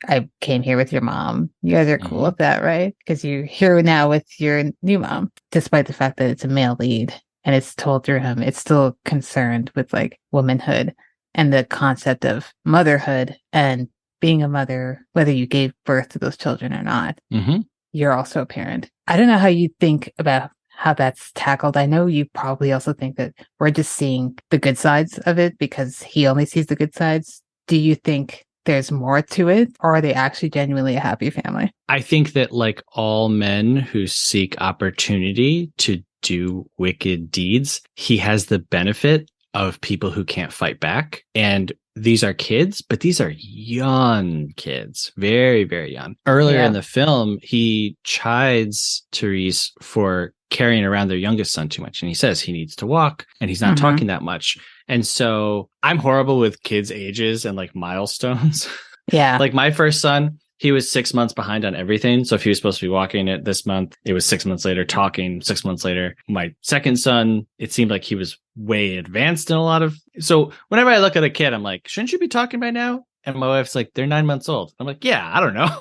I came here with your mom. You guys are cool with that, right? Because you're here now with your new mom, despite the fact that it's a male lead and it's told through him. It's still concerned with like womanhood and the concept of motherhood and being a mother, whether you gave birth to those children or not. Mm-hmm. You're also a parent. I don't know how you think about how that's tackled. I know you probably also think that we're just seeing the good sides of it because he only sees the good sides. Do you think there's more to it, or are they actually genuinely a happy family? I think that like all men who seek opportunity to do wicked deeds, he has the benefit of people who can't fight back. And these are kids, but these are young kids, very, very young. Earlier in the film, he chides Therese for carrying around their youngest son too much. And he says he needs to walk and he's not talking that much. And so I'm horrible with kids' ages and like milestones. Yeah. Like my first son, he was 6 months behind on everything. So if he was supposed to be walking it this month, it was 6 months later, talking 6 months later. My second son, it seemed like he was way advanced in a lot of. So whenever I look at a kid, I'm like, shouldn't you be talking by now? And my wife's like, they're 9 months old. I'm like, yeah, I don't know.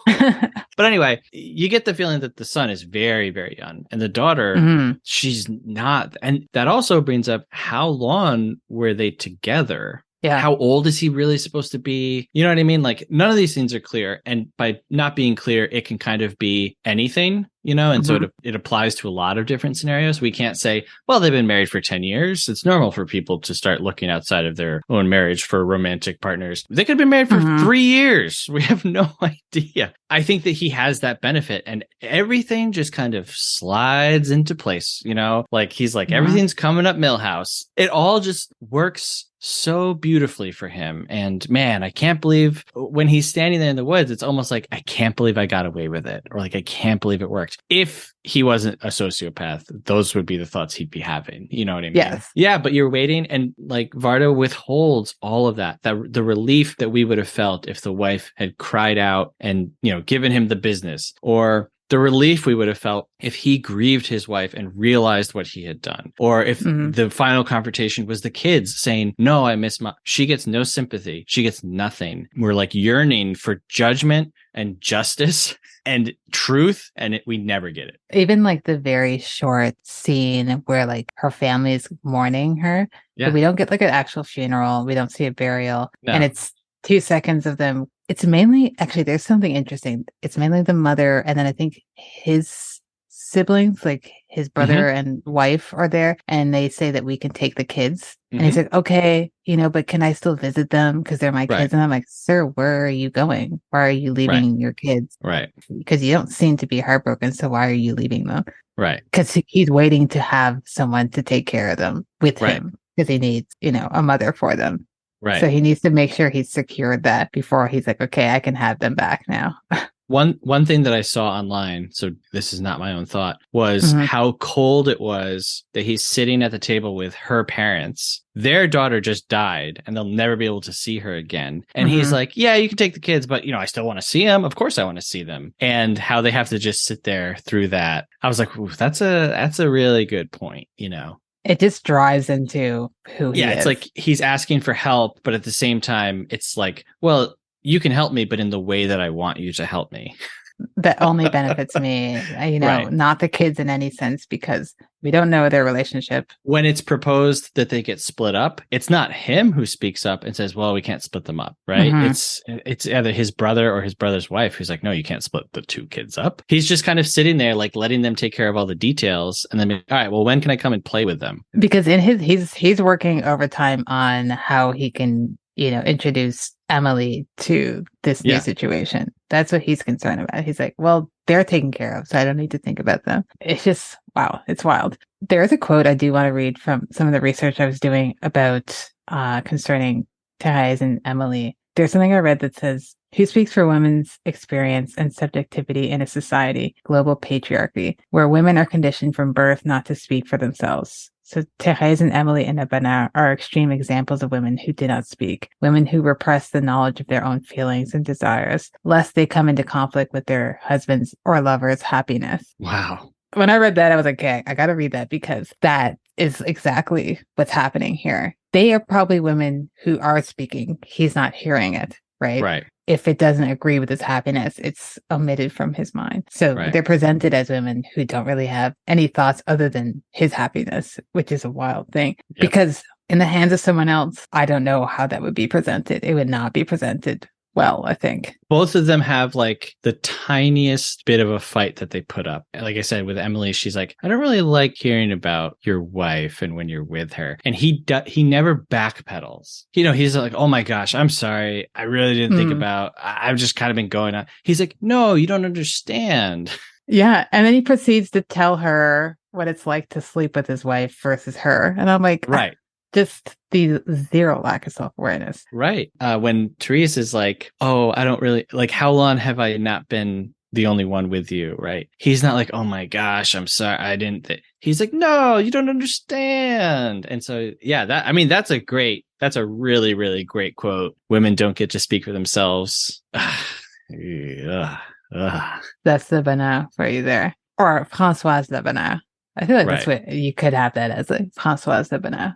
But anyway, you get the feeling that the son is very, very young. And the daughter, she's not. And that also brings up how long were they together? Yeah. How old is he really supposed to be? You know what I mean? Like none of these things are clear. And by not being clear, it can kind of be anything, and so it applies to a lot of different scenarios. We can't say, well, they've been married for 10 years. It's normal for people to start looking outside of their own marriage for romantic partners. They could have been married for 3 years. We have no idea. I think that he has that benefit and everything just kind of slides into place, like he's like, everything's coming up Millhouse. It all just works so beautifully for him. And man, I can't believe when he's standing there in the woods, it's almost like, I can't believe I got away with it. Or like, I can't believe it worked. If he wasn't a sociopath, those would be the thoughts he'd be having. You know what I mean? Yes. Yeah, but you're waiting and like Varda withholds all of that the relief that we would have felt if the wife had cried out and, given him the business, or the relief we would have felt if he grieved his wife and realized what he had done. Or if the final confrontation was the kids saying, no, I miss Mom. She gets no sympathy. She gets nothing. We're like yearning for judgment and justice and truth. And we never get it. Even like the very short scene where like her family is mourning her. Yeah. But we don't get like an actual funeral. We don't see a burial. No. And it's 2 seconds of them. It's mainly, actually, there's something interesting. It's mainly the mother, and then I think his siblings, like his brother and wife, are there, and they say that we can take the kids. And he's like, okay, but can I still visit them? Because they're my kids. And I'm like, sir, where are you going? Why are you leaving your kids? Right. Because you don't seem to be heartbroken, so why are you leaving them? Right. Because he's waiting to have someone to take care of them with him, because he needs, a mother for them. Right. So he needs to make sure he's secured that before he's like, okay, I can have them back now. One thing that I saw online, so this is not my own thought, was how cold it was that he's sitting at the table with her parents. Their daughter just died and they'll never be able to see her again. And he's like, yeah, you can take the kids, but I still want to see them. Of course I want to see them. And how they have to just sit there through that. I was like, that's a really good point, It just drives into who he is. Yeah, it's like he's asking for help, but at the same time, it's like, well, you can help me, but in the way that I want you to help me. That only benefits me, not the kids in any sense, because we don't know their relationship. When it's proposed that they get split up, it's not him who speaks up and says, well, we can't split them up, right? It's either his brother or his brother's wife who's like, no, you can't split the two kids up. He's just kind of sitting there, like letting them take care of all the details. And then, all right, well, when can I come and play with them? Because in he's working overtime on how he can, introduce Emily to this new situation. That's what he's concerned about. He's like, well, they're taken care of, so I don't need to think about them. It's just, wow, it's wild. There's a quote I do want to read from some of the research I was doing about concerning Thérèse and Emily. There's something I read that says, who speaks for women's experience and subjectivity in a society, global patriarchy, where women are conditioned from birth not to speak for themselves. So Thérèse and Emily and Abana are extreme examples of women who did not speak, women who repress the knowledge of their own feelings and desires, lest they come into conflict with their husband's or lover's happiness. Wow. When I read that, I was like, okay, I got to read that, because that is exactly what's happening here. They are probably women who are speaking. He's not hearing it, right? Right. If it doesn't agree with his happiness, it's omitted from his mind. So they're presented as women who don't really have any thoughts other than his happiness, which is a wild thing. Yep. Because in the hands of someone else, I don't know how that would be presented. It would not be presented well, I think. Both of them have like the tiniest bit of a fight that they put up. Like I said, with Emily, she's like, I don't really like hearing about your wife and when you're with her. And he never backpedals. He's like, oh my gosh, I'm sorry. I really didn't think about, I've just kind of been going on. He's like, no, you don't understand. Yeah. And then he proceeds to tell her what it's like to sleep with his wife versus her. And I'm like, right. Just the zero lack of self-awareness. Right. When Therese is like, oh, I don't really like, how long have I not been the only one with you? Right. He's not like, oh my gosh, I'm sorry. I didn't. He's like, no, you don't understand. And so, yeah, that's a really, really great quote. Women don't get to speak for themselves. That's the Bonheur for you there. Or Françoise de Bonheur. I feel like that's what you could have that as, like Françoise de Bonheur.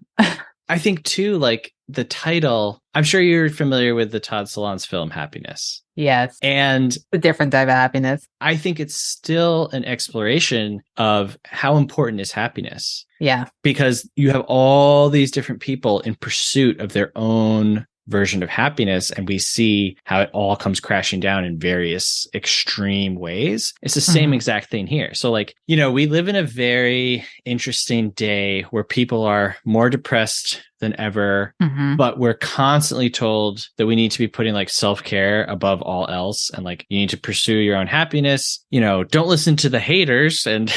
I think too, like the title, I'm sure you're familiar with the Todd Solondz film Happiness. Yes. And a different type of happiness. I think it's still an exploration of how important is happiness. Yeah. Because you have all these different people in pursuit of their own version of happiness, and we see how it all comes crashing down in various extreme ways. It's the same exact thing here. So like, we live in a very interesting day where people are more depressed than ever, but we're constantly told that we need to be putting like self-care above all else, and like you need to pursue your own happiness, don't listen to the haters, and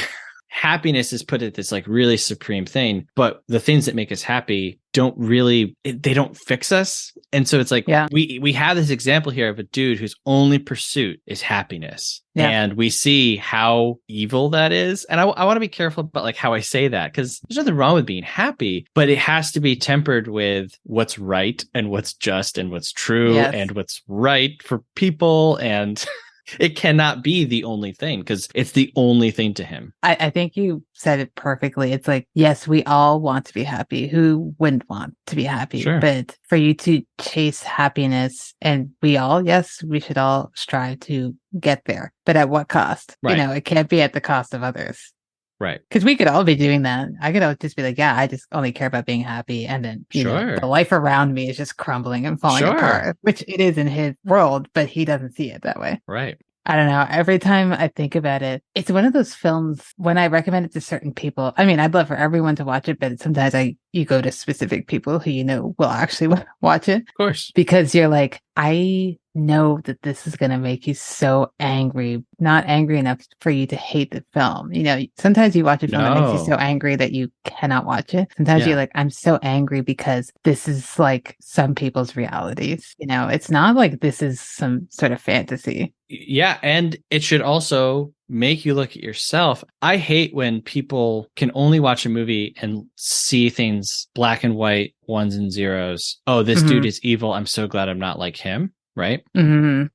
happiness is put at this like really supreme thing, but the things that make us happy they don't fix us. And so it's like, we have this example here of a dude whose only pursuit is happiness. Yeah. And we see how evil that is. And I want to be careful about like how I say that, because there's nothing wrong with being happy, but it has to be tempered with what's right and what's just and what's true and what's right for people. And it cannot be the only thing, because it's the only thing to him. I think you said it perfectly. It's like, yes, we all want to be happy. Who wouldn't want to be happy? Sure. But for you to chase happiness, and we should all strive to get there. But at what cost? Right. It can't be at the cost of others. Right. Because we could all be doing that. I could all just be like, I just only care about being happy. And then, the life around me is just crumbling and falling apart, which it is in his world, but he doesn't see it that way. Right. I don't know. Every time I think about it, it's one of those films when I recommend it to certain people. I mean, I'd love for everyone to watch it, but sometimes you go to specific people who will actually watch it. Of course. Because you're like, I know that this is going to make you so angry, not angry enough for you to hate the film. Sometimes you watch a film that makes you so angry that you cannot watch it. Sometimes you're like, I'm so angry because this is like some people's realities. It's not like this is some sort of fantasy. Yeah. And it should also make you look at yourself. I hate when people can only watch a movie and see things black and white, ones and zeros. Oh, this dude is evil. I'm so glad I'm not like him. Right?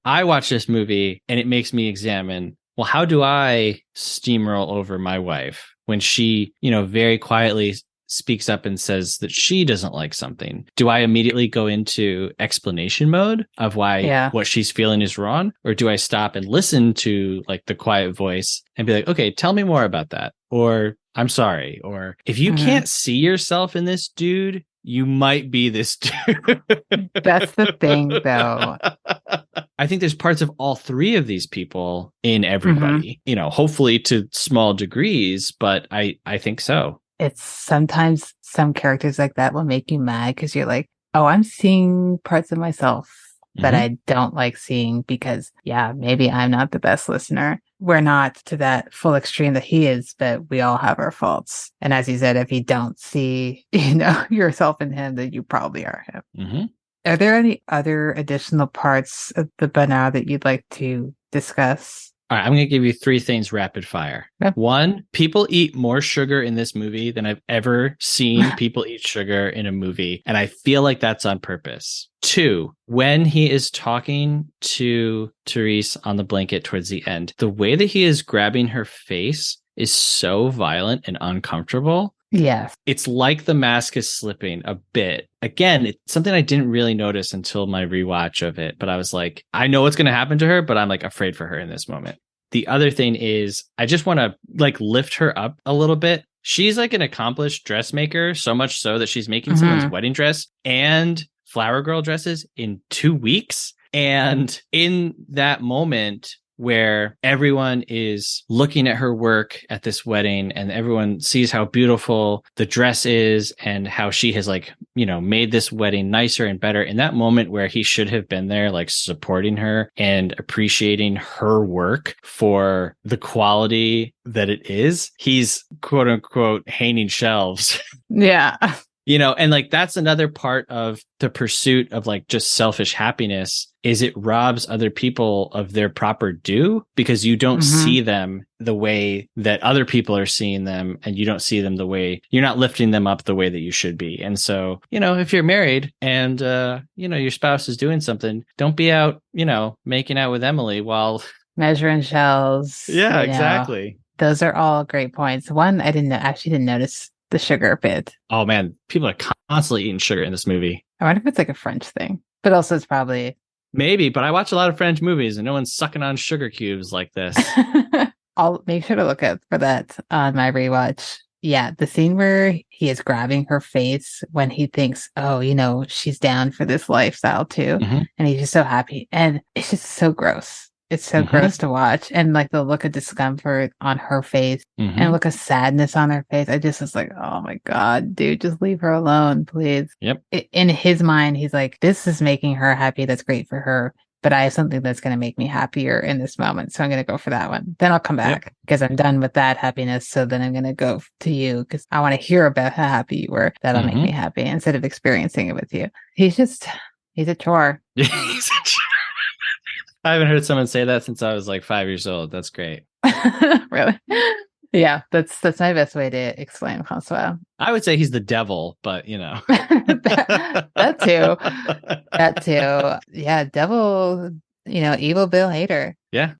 I watch this movie and it makes me examine, well, how do I steamroll over my wife when she, very quietly speaks up and says that she doesn't like something? Do I immediately go into explanation mode of why what she's feeling is wrong? Or do I stop and listen to like the quiet voice and be like, okay, tell me more about that? Or I'm sorry. Or if you can't see yourself in this dude, you might be this dude. That's the thing, though. I think there's parts of all three of these people in everybody, hopefully to small degrees, but I think so. It's sometimes some characters like that will make you mad because you're like, oh, I'm seeing parts of myself that I don't like seeing because, maybe I'm not the best listener. We're not to that full extreme that he is, but we all have our faults. And as you said, if you don't see, yourself in him, then you probably are him. Are there any other additional parts of the Bonheur that you'd like to discuss? All right, I'm going to give you 3 things rapid fire. Yep. 1, people eat more sugar in this movie than I've ever seen people eat sugar in a movie. And I feel like that's on purpose. 2, when he is talking to Therese on the blanket towards the end, the way that he is grabbing her face is so violent and uncomfortable Yes. It's like the mask is slipping a bit. Again, it's something I didn't really notice until my rewatch of it, but I was like, I know what's going to happen to her, but I'm like afraid for her in this moment. The other thing is I just want to like lift her up a little bit. She's like an accomplished dressmaker, so much so that she's making someone's wedding dress and flower girl dresses in 2 weeks. And in that moment where everyone is looking at her work at this wedding and everyone sees how beautiful the dress is and how she has like, you know, made this wedding nicer and better, in that moment where he should have been there, like supporting her and appreciating her work for the quality that it is, he's quote unquote hanging shelves. Yeah. You know, and like that's another part of the pursuit of like just selfish happiness is it robs other people of their proper due because you don't see them the way that other people are seeing them, and you don't see them the way you're not lifting them up the way that you should be. And so, you know, if you're married and, you know, your spouse is doing something, don't be out, you know, making out with Emily while measuring shells. Yeah, exactly. Those are all great points. One, I didn't notice the sugar bit. Oh man, people are constantly eating sugar in this movie. I wonder if it's like a French thing, but also it's probably maybe. But I watch a lot of French movies, and no one's sucking on sugar cubes like this. I'll make sure to look out for that on my rewatch. Yeah, the scene where he is grabbing her face when he thinks, oh, you know, she's down for this lifestyle too, and he's just so happy, and it's just so gross. It's so gross to watch. And like the look of discomfort on her face and look of sadness on her face. I just was like, oh my God, dude, just leave her alone, please. Yep. In his mind, he's like, this is making her happy. That's great for her. But I have something that's going to make me happier in this moment. So I'm going to go for that one. Then I'll come back because I'm done with that happiness. So then I'm going to go to you because I want to hear about how happy you were. That'll make me happy instead of experiencing it with you. He's a chore. I haven't heard someone say that since I was like 5 years old. That's great. Really? Yeah, that's my best way to explain Francois. I would say he's the devil, but you know. that too. Yeah, devil, you know, evil Bill Hader. Yeah.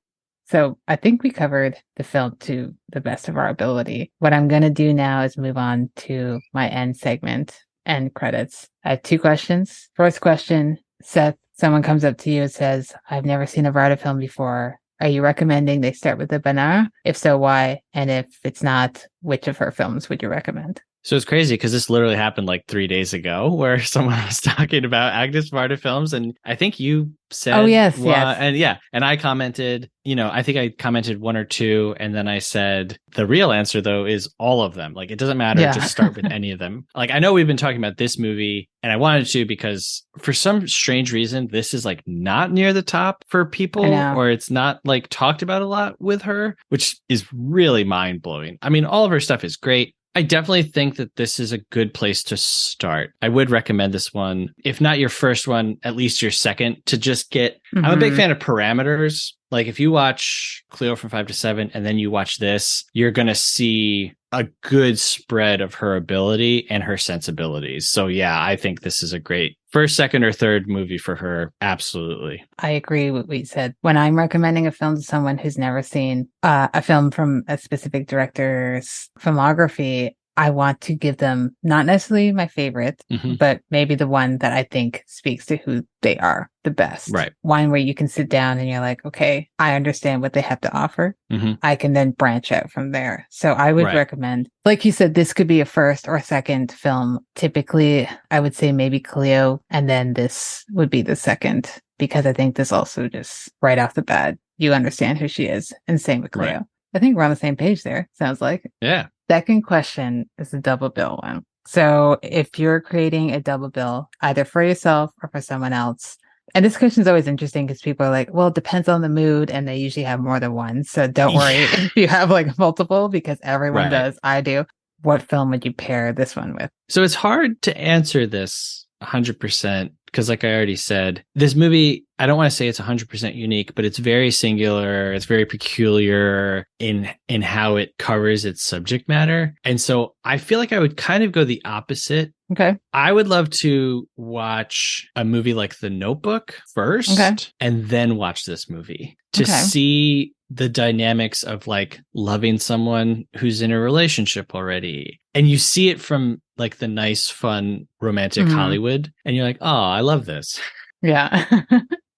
So I think we covered the film to the best of our ability. What I'm going to do now is move on to my end segment, end credits. I have 2 questions. First question, Seth. Someone comes up to you and says, I've never seen a Varda film before. Are you recommending they start with the Bonheur? If so, why? And if it's not, which of her films would you recommend? So it's crazy because this literally happened like 3 days ago where someone was talking about Agnès Varda films. And I think you said, oh, yes. And yeah. And I commented, you know, I think I commented 1 or 2. And then I said, the real answer, though, is all of them. Like, it doesn't matter. Yeah. Just start with any of them. Like, I know we've been talking about this movie and I wanted to because for some strange reason, this is like not near the top for people or it's not like talked about a lot with her, which is really mind blowing. I mean, all of her stuff is great. I definitely think that this is a good place to start. I would recommend this one. If not your first one, at least your second to just get, I'm a big fan of parameters. Like if you watch Cléo from 5 to 7 and then you watch this, you're going to see a good spread of her ability and her sensibilities. So yeah, I think this is a great first, second, or third movie for her. Absolutely. I agree with what you said. When I'm recommending a film to someone who's never seen a film from a specific director's filmography, I want to give them not necessarily my favorite, but maybe the one that I think speaks to who they are the best. Right. One where you can sit down and you're like, okay, I understand what they have to offer. I can then branch out from there. So I would recommend, like you said, this could be a first or second film. Typically, I would say maybe Cléo, and then this would be the second, because I think this also just right off the bat, you understand who she is. And same with Cléo. Right. I think we're on the same page there. Sounds like. Yeah. Second question is a double bill one. So if you're creating a double bill, either for yourself or for someone else, and this question is always interesting because people are like, well, it depends on the mood, and they usually have more than one. So don't worry if you have like multiple, because everyone does. I do. What film would you pair this one with? So it's hard to answer this 100%. Because like I already said, this movie, I don't want to say it's 100% unique, but it's very singular. It's very peculiar in how it covers its subject matter. And so I feel like I would kind of go the opposite. Okay. I would love to watch a movie like The Notebook first and then watch this movie to see the dynamics of like loving someone who's in a relationship already. And you see it from like the nice, fun, romantic Hollywood. And you're like, oh, I love this. Yeah.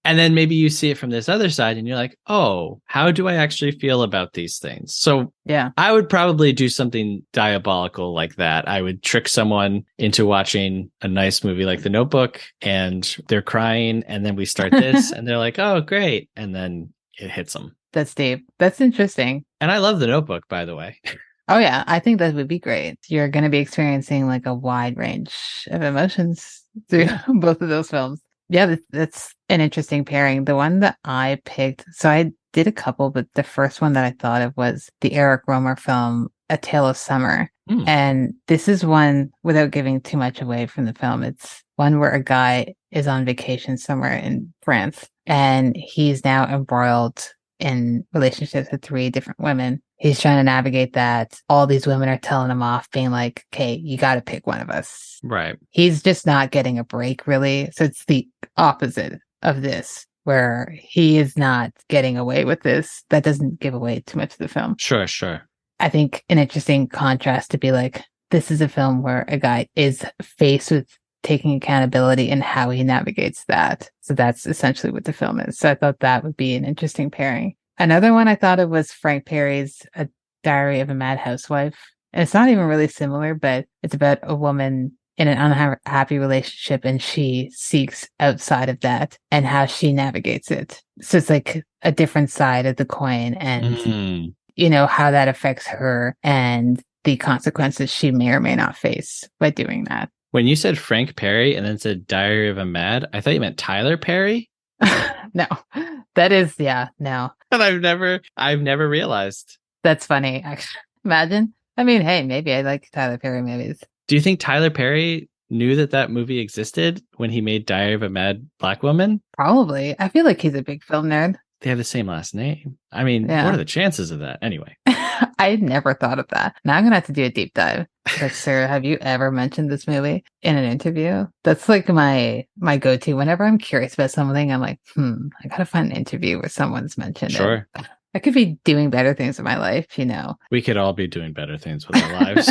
And then maybe you see it from this other side and you're like, oh, how do I actually feel about these things? So yeah, I would probably do something diabolical like that. I would trick someone into watching a nice movie like The Notebook and they're crying. And then we start this and they're like, oh, great. And then it hits them. That's deep. That's interesting. And I love The Notebook, by the way. Oh, yeah. I think that would be great. You're going to be experiencing like a wide range of emotions through both of those films. Yeah, that's an interesting pairing. The one that I picked, so I did a couple, but the first one that I thought of was the Eric Rohmer film, A Tale of Summer. And this is one, without giving too much away from the film, it's one where a guy is on vacation somewhere in France and he's now embroiled in relationships with 3 different women. He's trying to navigate that. All these women are telling him off, being like, okay, you got to pick one of us. Right. He's just not getting a break, really. So it's the opposite of this, where he is not getting away with this. That doesn't give away too much of the film. Sure, sure. I think an interesting contrast to be like, this is a film where a guy is faced with taking accountability and how he navigates that. So that's essentially what the film is. So I thought that would be an interesting pairing. Another one I thought of was Frank Perry's A Diary of a Mad Housewife. And it's not even really similar, but it's about a woman in an unhappy relationship and she seeks outside of that and how she navigates it. So it's like a different side of the coin and, you know, how that affects her and the consequences she may or may not face by doing that. When you said Frank Perry and then said Diary of a Mad, I thought you meant Tyler Perry. No, that is, yeah, no. And I've never realized. That's funny, actually. Imagine. I mean, hey, maybe I like Tyler Perry movies. Do you think Tyler Perry knew that movie existed when he made Diary of a Mad Black Woman? Probably. I feel like he's a big film nerd. They have the same last name. I mean, what are the chances of that? Anyway. I never thought of that. Now I'm going to have to do a deep dive. Like, Sarah, have you ever mentioned this movie in an interview? That's like my go-to. Whenever I'm curious about something, I'm like, I got to find an interview where someone's mentioned it. I could be doing better things in my life, you know. We could all be doing better things with our lives.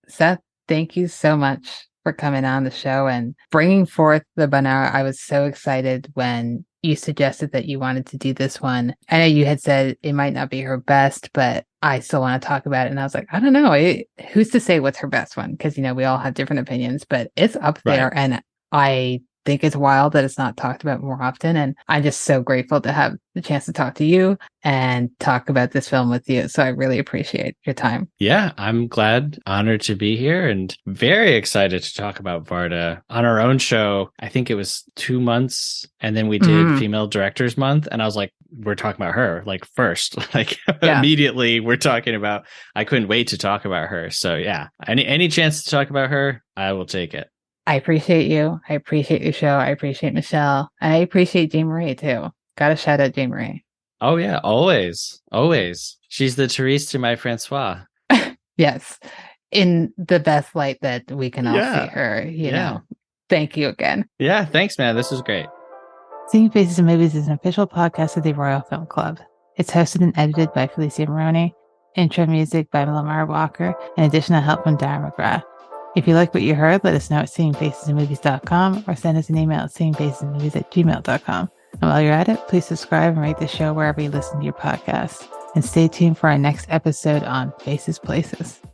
Seth, thank you so much for coming on the show and bringing forth the Bonheur. I was so excited when you suggested that you wanted to do this one. I know you had said it might not be her best, but I still want to talk about it. And I was like, I don't know. Who's to say what's her best one? Because, you know, we all have different opinions, but it's up there. And I think it's wild that it's not talked about more often. And I'm just so grateful to have the chance to talk to you and talk about this film with you. So I really appreciate your time. Yeah, I'm glad, honored to be here and very excited to talk about Varda on our own show. I think it was 2 months and then we did Female Directors Month. And I was like, we're talking about her like first, like immediately we're talking about, I couldn't wait to talk about her. So yeah, any chance to talk about her, I will take it. I appreciate you. I appreciate your show. I appreciate Michelle. And I appreciate Jean Marie too. Gotta shout out Jean Marie. Oh yeah, always. Always. She's the Therese to my Francois. Yes. In the best light that we can all see her, you know. Thank you again. Yeah, thanks, man. This was great. Seeing Faces in Movies is an official podcast of the Royal Film Club. It's hosted and edited by Felicia Maroney. Intro music by Lamar Walker, and additional help from Darren McGrath. If you like what you heard, let us know at seeingfacesinmovies.com or send us an email at seeingfacesinmovies@gmail.com. And while you're at it, please subscribe and rate the show wherever you listen to your podcast. And stay tuned for our next episode on Faces Places.